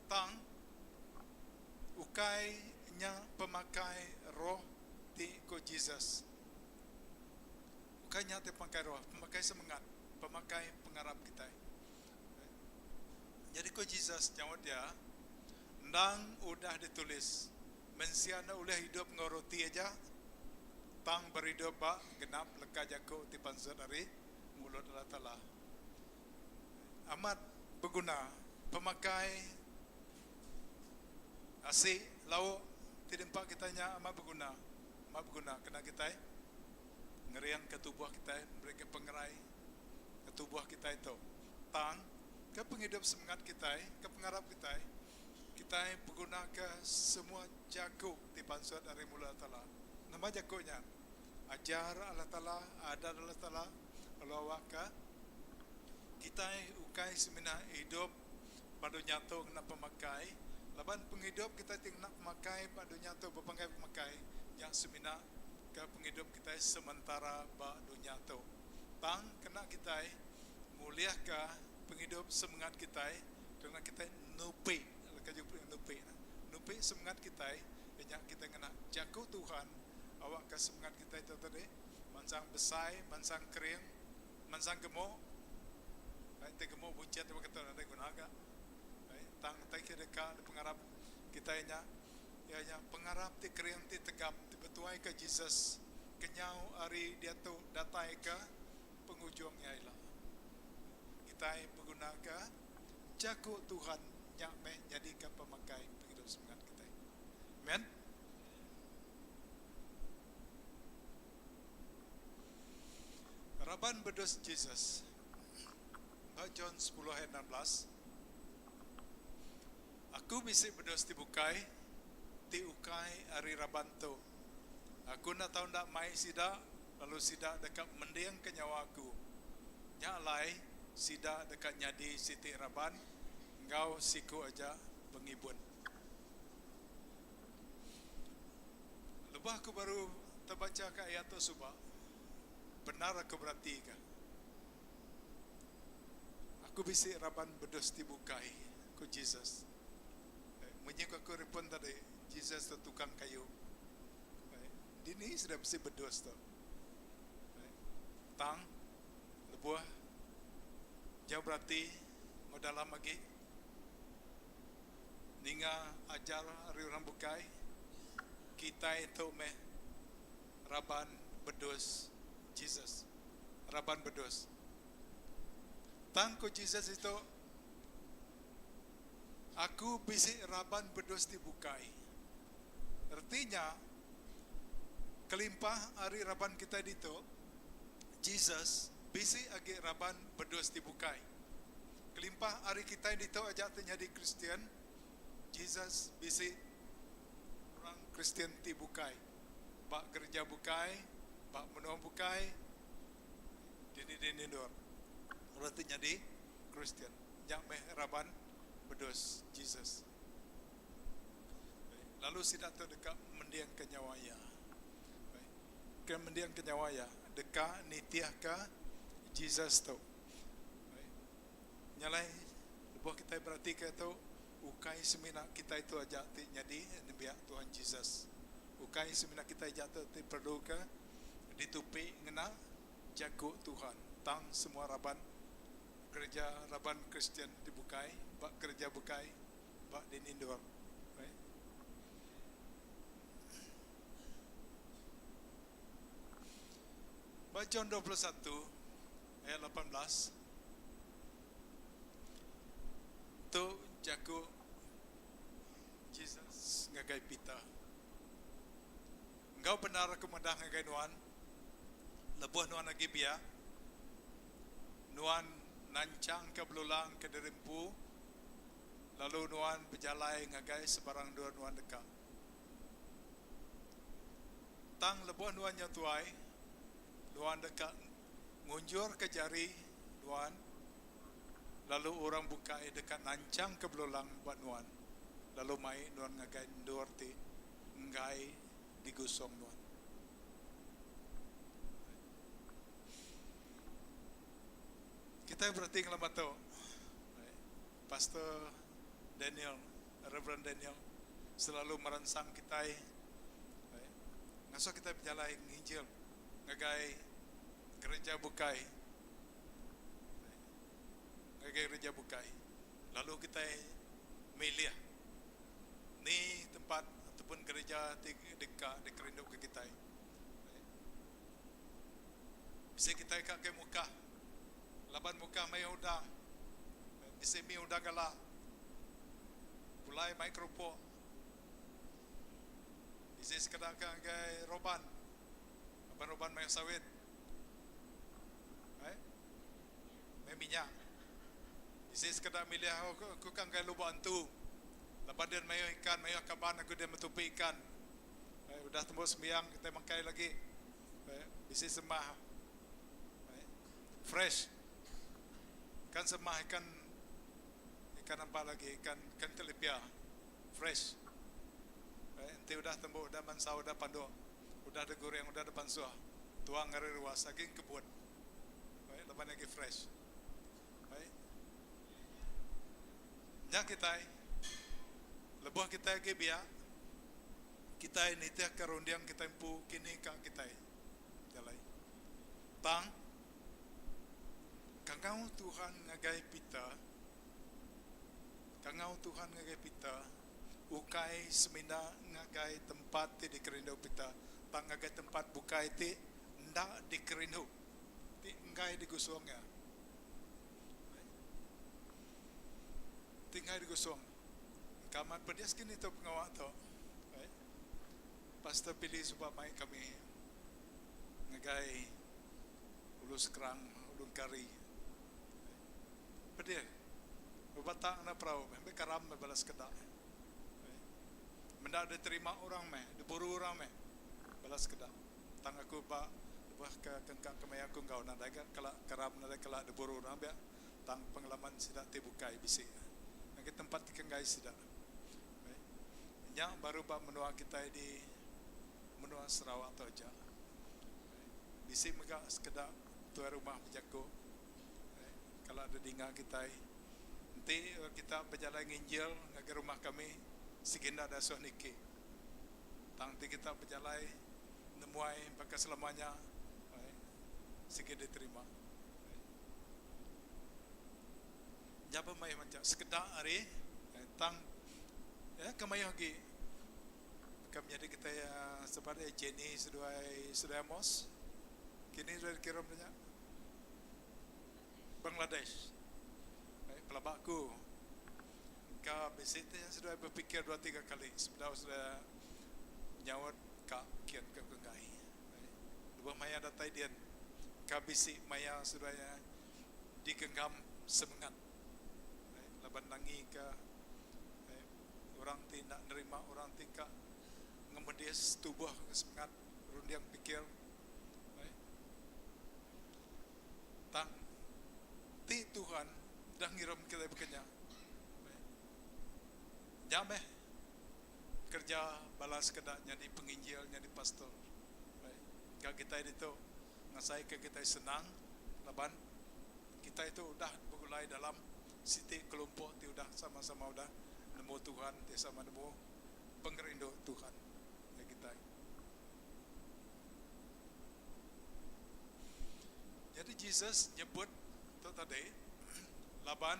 tang ukainya pemakai roh di ko Jesus. Ukainya te pemakai roh, pemakai semangat, pemakai pengharap kita. Jadi ko Jesus jawab dia, ndang udah ditulis, mensiana ulah hidup ngoroti aja, tang berhidup ba genap leka jago ti pansur dari mulut Allah Ta'ala. Amat berguna, pemakai asik lauk tidimpak kitanya amat berguna kena kita ngeriang ke tubuh kita, mereka pengerai ke tubuh kita itu tang ke penghidup semangat kita, ke pengharap kita berguna ke semua jago di pansut dari mula Allah Ta'ala. Nama jagonya ajar Allah Ta'ala, adat Allah Ta'ala, Allah waka kita ukai semina hidup pada nyata kena pemakai. Laban penghidup kita tinggal pemakai pada nyata berpangkai pemakai yang semina ke penghidup kita sementara ba dunia tu. Tang kena kita mulia ke penghidup semangat kita dengan kita nupi, kerja nupi semangat kita yang kita kena jago Tuhan. Awak ke semangat kita itu tadi mansang besai, mansang kering, mansang gemuk. Nanti gemuk buncit apa kata nanti gunaga. Tang tai kedeka pengharap kita nya pengharap ti kering ti tegap ti betuai ke Jesus kenyau hari dia tu datai ke penghujungnya ialah kita menggunakan jago Tuhan yang menjadikan pemakai penghidup semangat kita. Amen. Raban berdos Jesus. John 10:16. Aku bisa berdos dibukai, diukai hari rabanto. Aku nak tahu nak mai sida, lalu sida dekat mendiang ke nyawaku. Nyalai sida dekat nyadi siti raban, engkau siku aja pengibun. Lepas aku baru terbaca ke ayat tu subah, benar aku berarti ke? Aku bisa raban berdos dibukai, ku Jesus. Menyingkuk aku repon tadi, Jesus tu tukang kayu. Dini sudah mesti berdos tu. Tang, lebuah, jauh berarti, mau dalam lagi. Ninga ajar hari orang bukai, kita itu raban berdos Jesus. Raban berdos. Tang ko Jesus itu, aku bisa raban berdos dibukai. Artinya, kelimpah hari raban kita itu, Jesus bisa agi raban berdos dibukai. Kelimpah hari kita itu aja terjadi Kristian, Jesus bisa orang Kristian dibukai. Bak gereja bukai, bak menuang bukai, dini dor. Orang terjadi Kristian, yang raban berdos Jesus. Lalu sidak tu dekat mendiang ke nyawaya. Ke mendiang ke nyawaya, dekat nitiah ke Jesus tu. Nyalai, lepas kita berarti ke tu, ukai semina kita itu aja jadi biar Tuhan Jesus. Ukai semina kita aja tu perlu ke ditupi ngena jago Tuhan. Tang semua raban gereja raban Kristen dibukai, bak gereja bukai, bak dinindor. Right? Bak John 21 ayat 18 tu jago Jesus ngagai pita. Engkau benar kemudah ngagai nuan, lebuh nuan lagi biak, nuan nancang ke belulang ke derimpu, lalu nuan berjalai ngagai sebarang dua nuan dekat. Tang lebuh nuan nyatuai, nuan dekat ngunjur ke jari nuan, lalu orang bukai dekat nancang ke belulang buat nuan, lalu mai nuan ngagai ndur ti ngai digusong nuan. Kita berarti ngelamat tu Pastor Daniel, Reverend Daniel selalu merangsang kita ngasuh kita berjalan nginjil ngagai gereja bukai, ngagai gereja bukai, lalu kita milih ni tempat ataupun gereja dekat dikerinduk ke kita. Bisa kita ikat ke muka, laban muka mai udang, bisa mi udang galak, pulai mikrofon, bisa sekedar ke roban, roban mai sawit, mai minyak, bisa sekedar milih aku kan ke lubang tu. Lepas dia mayo ikan, mayo kaban aku dia metupi ikan. Udah tembus sembiang kita mangkai lagi. Bisi semah. Fresh. Kan semah ikan apa lagi? Ikan tilapia. Fresh. Nanti udah tembus, udah mansau, udah pandu. Udah ada goreng, udah ada pansuah. Tuang ngari ruas lagi kebun. Lepas lagi fresh. Yang kita lebuh kita lagi biar kita ini tiap kerundiang kita empu kini kang kita jalai tang kangau Tuhan ngagai pita, kangau Tuhan ngagai pita ukai semina ngagai tempat di kerindau pita, tang ngagai tempat bukai ti ndak di kerindau ti ngai di gusongnya tinggal di gusong kamat pedias kini tu pengawak tu, pastor pilih supaya mai kami ngagai ulus kerang, ulun kari, pedias, berbatang na perahu, sampai karam balas kedak, mendak diterima orang meh, diburu orang meh, balas kedak, tang aku ba, buah ke kengkak kemai aku kau nak daga kelak karam nak kelak diburu orang biar, tang pengalaman sidak tibukai bisik, ngagai tempat kenggai sidak. Yang baru bak menua kita di menua Sarawak tu aja. Bisi megak sekedar tuan rumah berjago. Kalau ada dinga kita, nanti kita berjalan nginjil ke rumah kami, seginda ada suah niki. Nanti kita berjalan nemuai pakai selamanya, seginda diterima. Japa mai macam sekedar hari, tang kemai lagi. Kami jadi kita ya seperti Jenny sudah mos, kini sudah dikirim banyak Bangladesh. Pelabakku, kau besitnya sudah berfikir 2-3 kali sebelum sudah nyawat kak kian ke kengai. Dua maya datai dia, kau bisik maya sudah digenggam semangat. Laban nangi ke orang tidak nerima, orang tingkat ngemedias tubuh semangat rundiang pikir tang ti Tuhan dah ngiram kita bekerja jameh kerja balas kedak jadi penginjil jadi pastor kalau kita itu ngasai ke kita senang laban kita itu udah bergulai dalam siti kelompok ti udah sama-sama udah nemu Tuhan ti sama nemu pengerindu Tuhan. Kita Jadi Jesus nyebut tu tadi Laban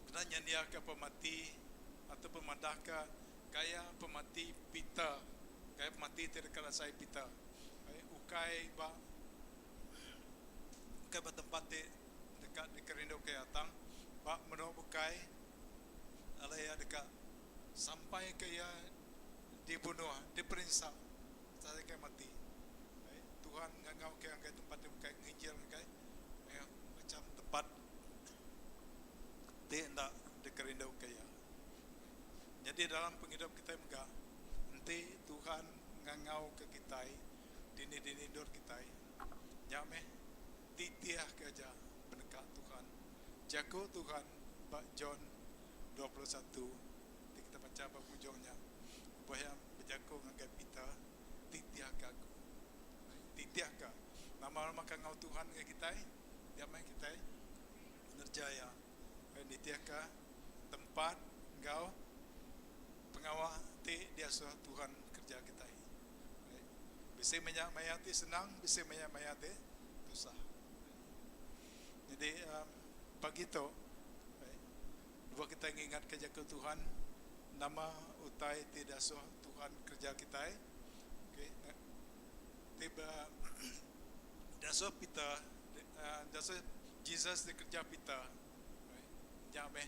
kena nyandia ke pemati atau pemadahka kaya pemati pita, kaya pemati tidak kala saya pita, ukai ba tempat dekat di Kerindo ke atang ba meno bukai alaya dekat sampai kaya dibunuh, diperintah saya kaya mati. Tuhan ngangau kaya angkai tempat dia bukai ngijil angkai macam tempat dia hendak di Kerindo kaya. Jadi dalam penghidup kita juga nanti Tuhan ngangau ke kita dini dor kita nyameh titiah kerja pendekat Tuhan jago Tuhan Pak John 21 kita baca bab ujungnya supaya berjago ngagai kita titiah kaku titiah ka nama-nama ngangau Tuhan ke kita nyameh kita nerjaya titiah ka tempat engkau pengawal dia suah Tuhan kerja kita. Bisa mayati senang, bisa mayati susah. Jadi pagi itu, dua kita ingat kerja ke Tuhan, nama utai tidak suah Tuhan kerja kita. Okay. Tiba dasar kita, dasar Jesus di kerja kita, jameh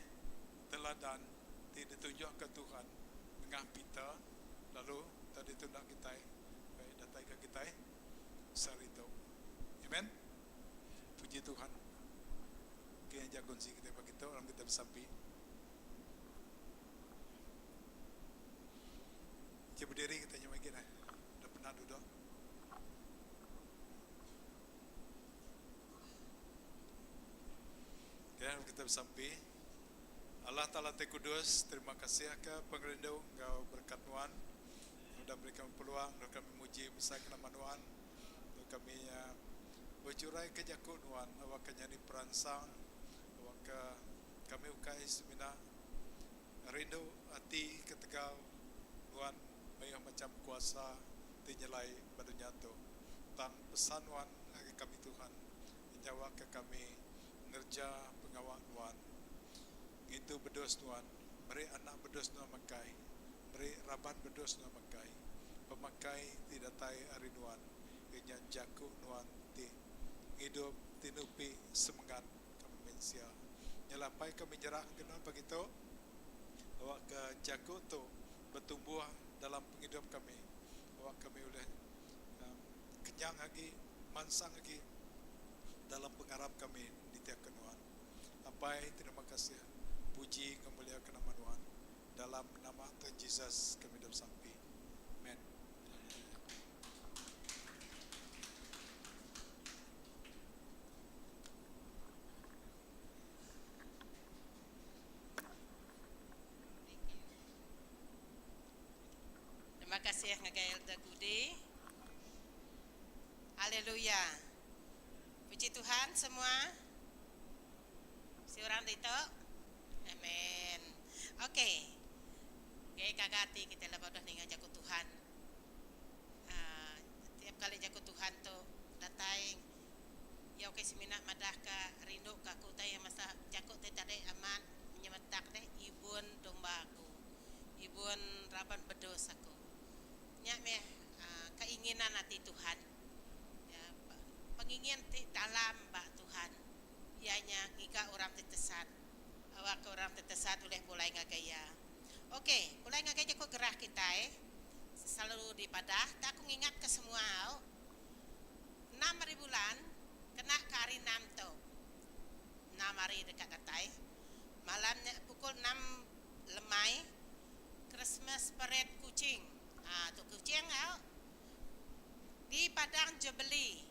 teladan tidak tunjuk ke Tuhan. Tengah kita lalu tadi tundak kita datai ke kita sarito. Amen. Puji Tuhan. Kaya jagon si kita pagi itu orang kita bersampi. Coba berdiri kita nyawa gini. Udah pernah duduk. Kaya kita bersampi. Allah Ta'ala Te Kudus, terima kasih ke pengerindu Engkau berkat Tuhan sudah berikan peluang untuk kami muji besar nama Tuhan untuk kami bercurai ke jakut Tuhan awak kenyani peransang awak ke kami ukai semina rindu hati ketegal Tuhan banyak macam kuasa dinyelai badunya tu tang pesan Tuhan bagi kami Tuhan nyawa ke kami ngerja pengawal Tuhan itu berdos Tuhan, beri anak berdos Tuhan makai, beri raban berdos Tuhan makai, pemakai tidak tai hari Tuhan, inya jaku Tuhan ti hidup tinupi semangat kami mensia, nyelapai kami jerah kenal begitu, awak ke jaku tu bertumbuh dalam penghidup kami, awak kami oleh kenyang lagi, mansang lagi dalam pengharap kami di tiap Tuhan, apa terima kasih. Puji kemuliaan nama Tuhan dalam nama Tuhan Yesus kami bersampi. Amen. Terima kasih Ngagail Dagudi. Haleluya. Puji Tuhan semua. Si orang itu. Amen. Oke. Gaya kagati kita lepas dah dengan jago Tuhan. Tiap kali jago Tuhan tu datai. Ya oke semina madah ka rindu ka ku tay masa jago te tade aman menyemetak deh ibun domba aku. Ibun raban bedos aku. Nya me keinginan hati Tuhan. Ya, pengingin dalam Mbak Tuhan. Ianya ngika orang tetesan. Awak orang tetesat oleh mulai ngagaya. Oke, mulai ngagaya kok gerah kita selalu di padah. Tak aku ingat ke semua. 6 hari bulan kena ke hari 6 tu. 6 hari dekat datai. Malamnya pukul 6 lemai Christmas parade kucing. Tu kucing di Padang Jubilee.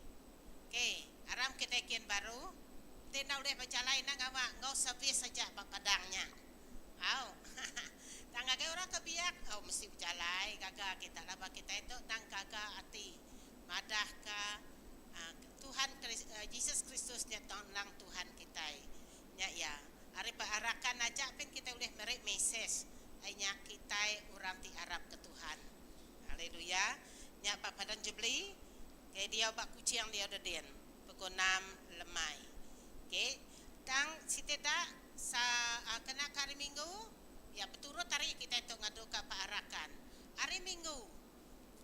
Oke, aram kita kian baru. Tena udah berjalan nak awak ngau servis saja padangnya. Au. Tangga ke orang kebiak, mesti berjalan gaga kita laba kita itu tang gaga hati. Madah ka Tuhan Yesus Kristus nya tolong Tuhan kita. Nya ya. Ari arakan aja pun kita boleh merik message. Nya kita orang ti Arab ke Tuhan. Haleluya. Nya Pak Padang Jubilee, kayak dia bak kucing dia udah den. pukul 6 lemai. Okey. Tang siteda kena ke hari Minggu, ya berturut hari kita itu ngadu ke Pak Arakan. Hari Minggu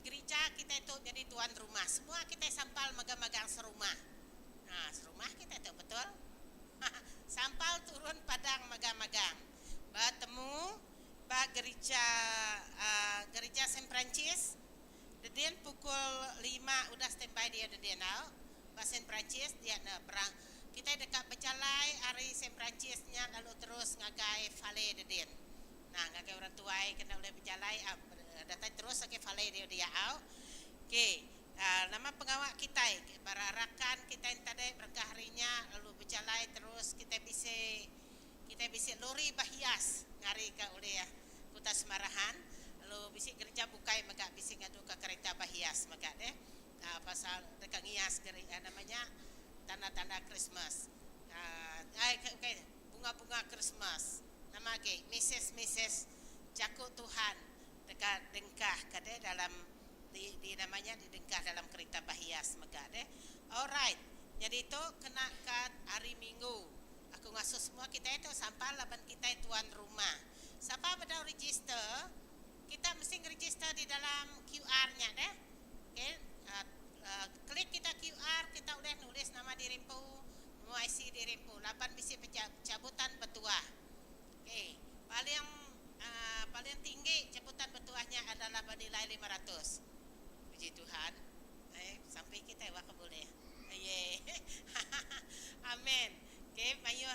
gereja kita itu jadi tuan rumah. Semua kita sampal magang-magang serumah. Nah, serumah kita itu betul. Sampal turun Padang magang-magang. Bertemu Pak gereja Saint Francis. Dedien pukul 5 udah standby dia dedien au. Pak Saint Francis dia perang. Kita dekat Becalai hari Saint Francisnya lalu terus ngagai Vale dedien. Nah, ngagai orang tuai kena oleh Becalai datang terus ke Vale dia au. Okey. Nama pengawal kita para rakan kita yang tadi berkaharinya lalu Becalai terus kita bisa lori bahias ngari ke oleh Kota Semarahan. Lalu bisi gereja bukai maka bisi ngadu ke kereta bahias maka deh pasal dekat ngias namanya tanda-tanda Christmas. Okay, bunga-bunga Christmas. Nama ke Mrs. Jakut Tuhan dekat dengkah kade dalam di namanya di dengkah dalam kereta bahias maka deh. Alright. Jadi itu kena ke hari Minggu. Aku ngasuh semua kita itu sampal laban kita tuan rumah. Siapa pada register? Kita mesti register di dalam QR-nya deh. Okay. Klik kita QR, kita udah nulis nama dirimpu, nomor IC dirimpu, 8 bisi cabutan betuah. Okay. Paling tinggi cabutan betuahnya adalah bernilai 500. Puji Tuhan. Sampai kita wak boleh. Amin. Okay, mayu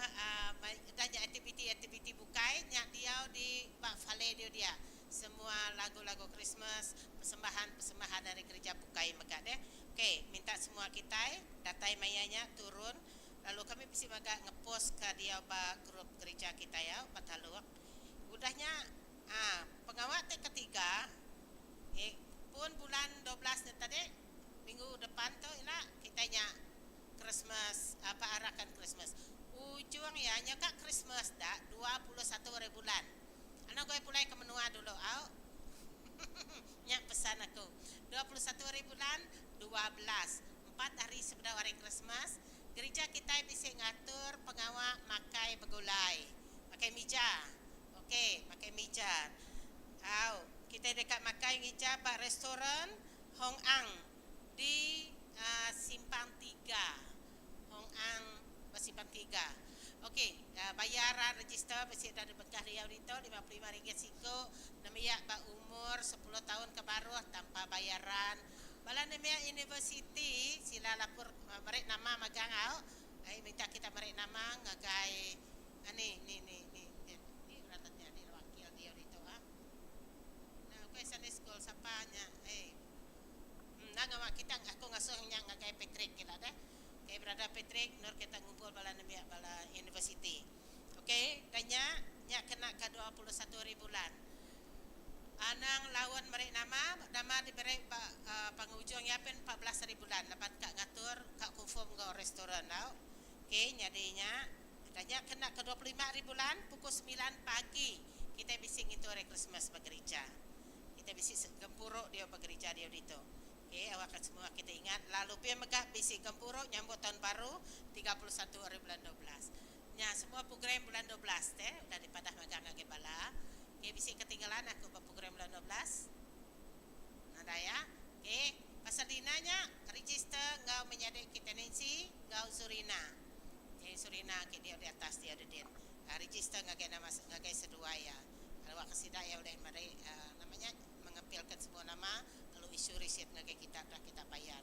danya aktiviti bukai nyak dia di Pak Vale dia. Semua lagu-lagu Christmas, persembahan dari gereja bukai maka deh. Okey, minta semua kita datai mayanya turun. Lalu kami bisa maga ngepost ke dia grup gereja kita ya, Pataluk. Udahnya pengawal ketiga pun bulan 12 tadi minggu depan tu ialah kitanya Christmas arakan Christmas. Ujung ya nyaka Christmas dah 21 hari bulan. Anak gue pulai ke menua dulu au. Nyak pesan aku 21 hari bulan 12 4 hari sebelum hari Christmas gereja kita bisa ngatur pengawal makai begulai pakai meja. Okey, pakai meja. Au, kita dekat makai meja Pak restoran Hong Ang di Simpang 3. Hong Ang Simpang 3. Okey, bayaran register mesti ada bekah dia itu RM55 siko. Namanya ba umur 10 tahun ke bawah tanpa bayaran. Bala namanya university sila lapor merek nama magang au. Minta kita merek nama ngagai ni ratatnya ni wakil dia itu Nah, okey Sunday school sapanya. Ngamak kita aku ngasuhnya ngagai Patrick kita dah. Okay, Brother Patrick, nur kita ngumpul bala university. Okey, tanya nya kena ke 21 hari bulan. Anang lawan merek nama diberi pengujung ya pen 14 hari bulan. Dapat kak ngatur kak confirm ke restoran tau. Okey, nyadinya tanya kena ke 25 hari bulan pukul 9 pagi. Kita bisa ngitu hari Christmas bergereja. Kita bisa gempuruk dia bergereja dia itu. Okay, awak semua kita ingat. Lalu pia megah bisi gempuro nyambut tahun baru 31 hari bulan 12. Nya semua program bulan 12 teh udah dipadah magang ngage bala. Okay, bisi ketinggalan aku program bulan 12. Nada ya. Okay, pasal dinanya register ngau menyadek kita Nancy, ngau Surina. Okay, Surina ke dia di atas dia ada din. Register ngage nama ngage sedua ya. Kalau awak kesidaya udah mari namanya mengapilkan semua nama isu receipt ngagai kita dah kita bayar.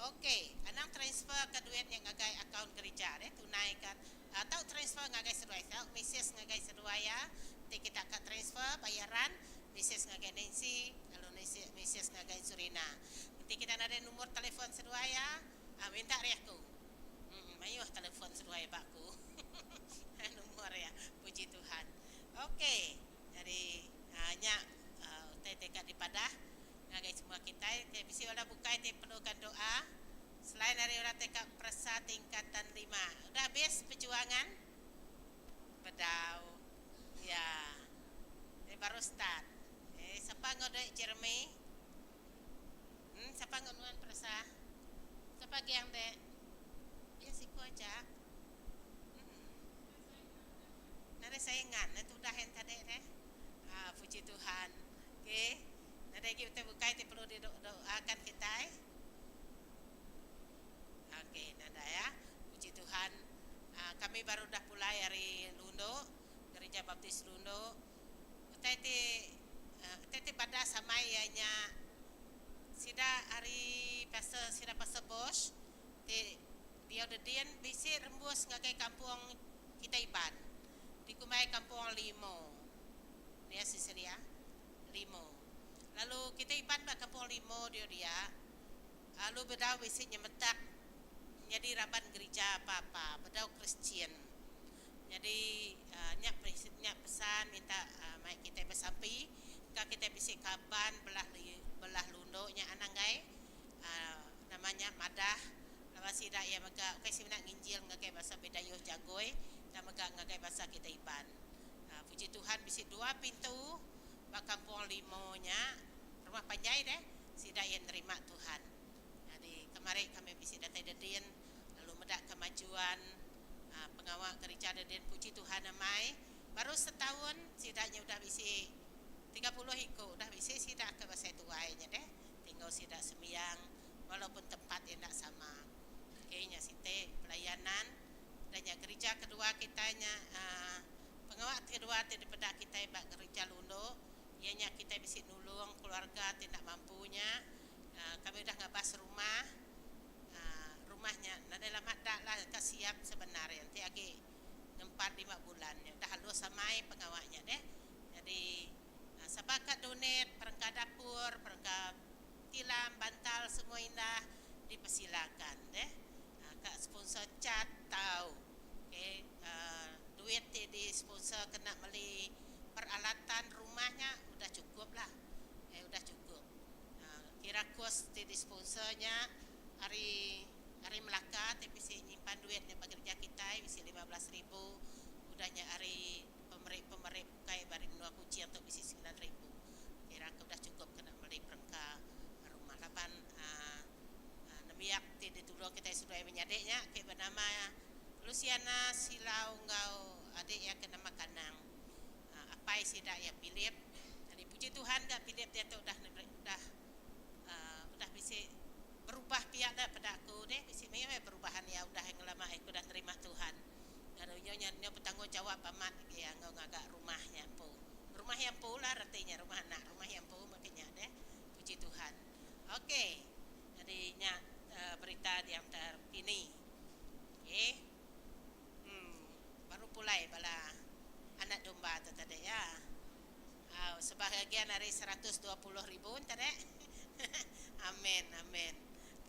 Okey, anang transfer ke duit yang ngagai akaun gereja tunaikan atau transfer ngagai seruai atau Mrs ngagai seruaya, kita akan transfer bayaran Mrs ngagai Nancy, lalu Mrs ngagai Surina. Nanti kita ada nomor telefon seruaya, minta ri aku. Mayuh telefon seruaya bakku. Nomor ya, puji Tuhan. Okey, jadi hanya TTK di Padah ngagai semua kita bisa wala bukai perlukan doa selain dari orang TK Presa tingkatan 5 udah habis perjuangan bedau ya baru start siapa ngodek Jeremy siapa ngonuan Presa siapa yang dek ko aja. Nada saingan, itu udah yang tadi deh. Puji Tuhan. Oke. Nada kita buka itu perlu didoakan kita. Oke, nada ya. Puji Tuhan. Kami baru dah mulai hari Lundo, Gereja Baptis Lundo. Tete pada sama ianya. Sida hari pastor Bos. Dia udah dian bisi rembus ngakai kampung kita Iban. Di kumai kampung Limo. Dia Sisilia Limo. Lalu kita Iban ba kampung Limo dia. Lalu bedau bisi nyemetak jadi raban gereja apa bedau Kristen. Jadi nyak pesan minta mai kita bersampi ka kita bisi kaban belah Lundo nya ananggai namanya Madah lawas sida ya maka okay sina nginjil ngagai bahasa Bedayuh Jagoy dan maka ngagai bahasa kita Iban. Puji Tuhan bisi 2 pintu ba kampung Limo nya rumah panjai deh sida yang nerima Tuhan. Jadi kemarin kami bisi datai dedin lalu medak kemajuan pengawal gereja dedin puji Tuhan amai baru setahun sidanya udah bisi 30 hiko udah bisi sida ke bahasa tuainya deh tinggal sida sembiang walaupun tempat yang tak sama. Kayaknya site pelayanan dan gereja kedua kitanya pengawal kedua daripada kita bak gereja Lundo ianya kita bisa nulung keluarga tidak mampunya. Kami udah ngabas rumahnya nah dalam ada lah kasiap sebenarnya nanti lagi 4-5 bulan dah halus samai pengawalnya deh. Jadi sabakat donate perangkat dapur perangkat tilam bantal semua indah dipersilakan deh. Kak sponsor cat tahu duit di sponsor kena beli peralatan rumahnya udah cukup lah udah cukup. Kira kos di sponsornya hari Melaka tapi si nyimpan duitnya bagi kerja kita bisa 15.000 udahnya hari pemerintah kayak bari menua kunci untuk bisa 9.000 kira udah cukup kena beli perangkat rumah lapan nemiak di dulu kita sudah menyadeknya kayak bernama Luciana Silau Ngau adik yang kena makanang apa sih dah ya Philip. Jadi puji Tuhan dah Philip dia tu udah bisa berubah pihak dah pada aku deh bisa memang perubahan ya udah yang lama aku dah terima Tuhan. Dan nyonya bertanggung jawab amat ya ngagak rumahnya pu lah artinya rumah yang pu makanya deh puji Tuhan. Oke. Jadi berita yang terkini. Okay. Baru pulai bala anak domba tadi ya. Sebahagian dari 120.000 tadi. Amin.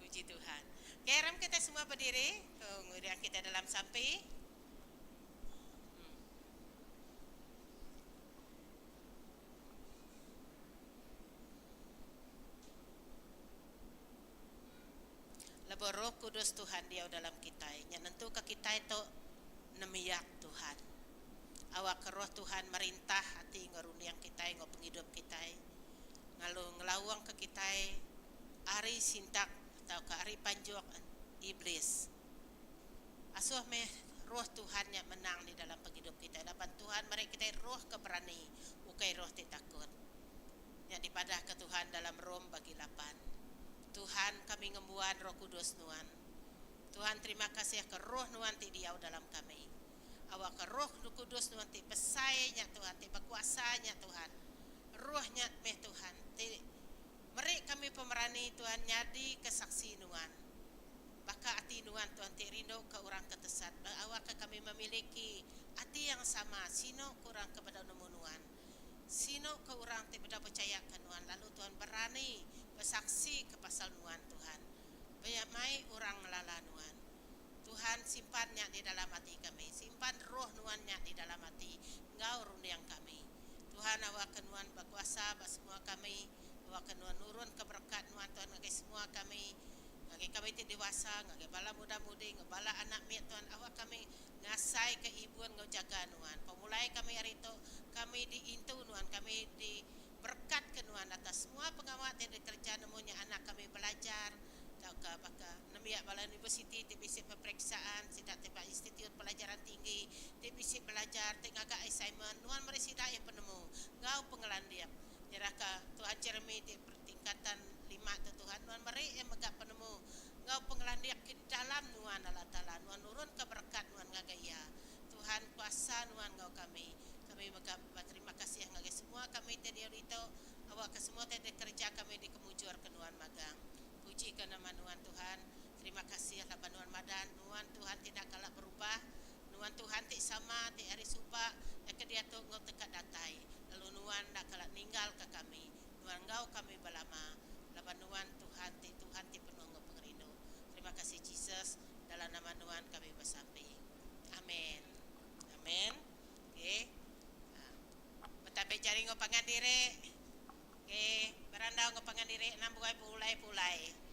Puji Tuhan. Keram kita semua berdiri. Kemudian kita dalam sampai. Lebo Roh Kudus Tuhan dia dalam kita. Nya nentu ke kita itu nemiyak Tuhan. Awak ke roh Tuhan merintah hati ngeruniang kita ngo penghidup kita. Ngalu ngelawang ke kita ari sintak atau ke ari panjok iblis. Asuh meh roh Tuhan yang menang di dalam penghidup kita. Lapan Tuhan mari kita roh keberani ukai roh takut. Yang dipadah ke Tuhan dalam Rom bagi 8. Tuhan kami ngembuan Roh Kudus nuan. Tuhan terima kasih ke roh nuan ti diau dalam kami. Awak ke roh Kudus nuan ti pesainya Tuhan, ti berkuasanya Tuhan. Rohnya meh Tuhan. Ti meri kami pemerani Tuhan nyadi kesaksi nuan. Baka hati nuan Tuhan ti rindu ke orang ketesat. Awak ke kami memiliki hati yang sama. Sino kurang kepada nuan. Sino ke orang ti beda percaya ke nuan. Lalu Tuhan berani bersaksi ke pasal nuan Tuhan. Banyak mai orang melala nuan. Tuhan simpannya di dalam hati kami. Simpan roh nuannya di dalam hati. Engkau rundiang kami. Tuhan awak nuan berkuasa bagi semua kami. Awak nuan nurun keberkat nuan Tuhan bagi semua kami. Bagi kami ti dewasa, bagi bala muda-mudi, bala anak mi Tuhan awak kami ngasai keibuan ngau jaga nuan. Pemulai kami hari itu kami diintu nuan, kami di berkat ke nuan atas semua pengawal yang bekerja nemunya anak kami belajar Kau ka baka namiak bala universiti ti bisi peperiksaan sidak ti institut pelajaran tinggi ti bisi belajar ti ngaga assignment nuan mari sidak yang penemu ngau pengelandiap nyeraka Tuhan Jeremy ti pertingkatan 5 tu Tuhan nuan mari yang megak penemu ngau pengelandiap ke dalam nuan Allah Taala nuan nurun ke berkat nuan ngagaya Tuhan kuasa nuan ngau kami megak berterima kasih ngagai semua kami tadi itu awak ke semua tadi kerja kami di kemujur ke nuan magang. Puji ke nama Nuhan Tuhan. Terima kasih atas Nuhan Madan. Nuhan Tuhan tidak kalah berubah. Nuhan Tuhan tidak sama, tidak hari supa. Yang dia tu ngau tekat datai. Lalu Nuhan tak kalah ninggal ke kami. Nuhan ngau kami belama. Laban Nuhan Tuhan penuh ngau pengerindu. Terima kasih Jesus. Dalam nama Nuhan kami bersampai. Amin. Amin. Okay. Betapa cari ngau pangandire. Okay. Berandau ngau pangandire 6 buai pulai.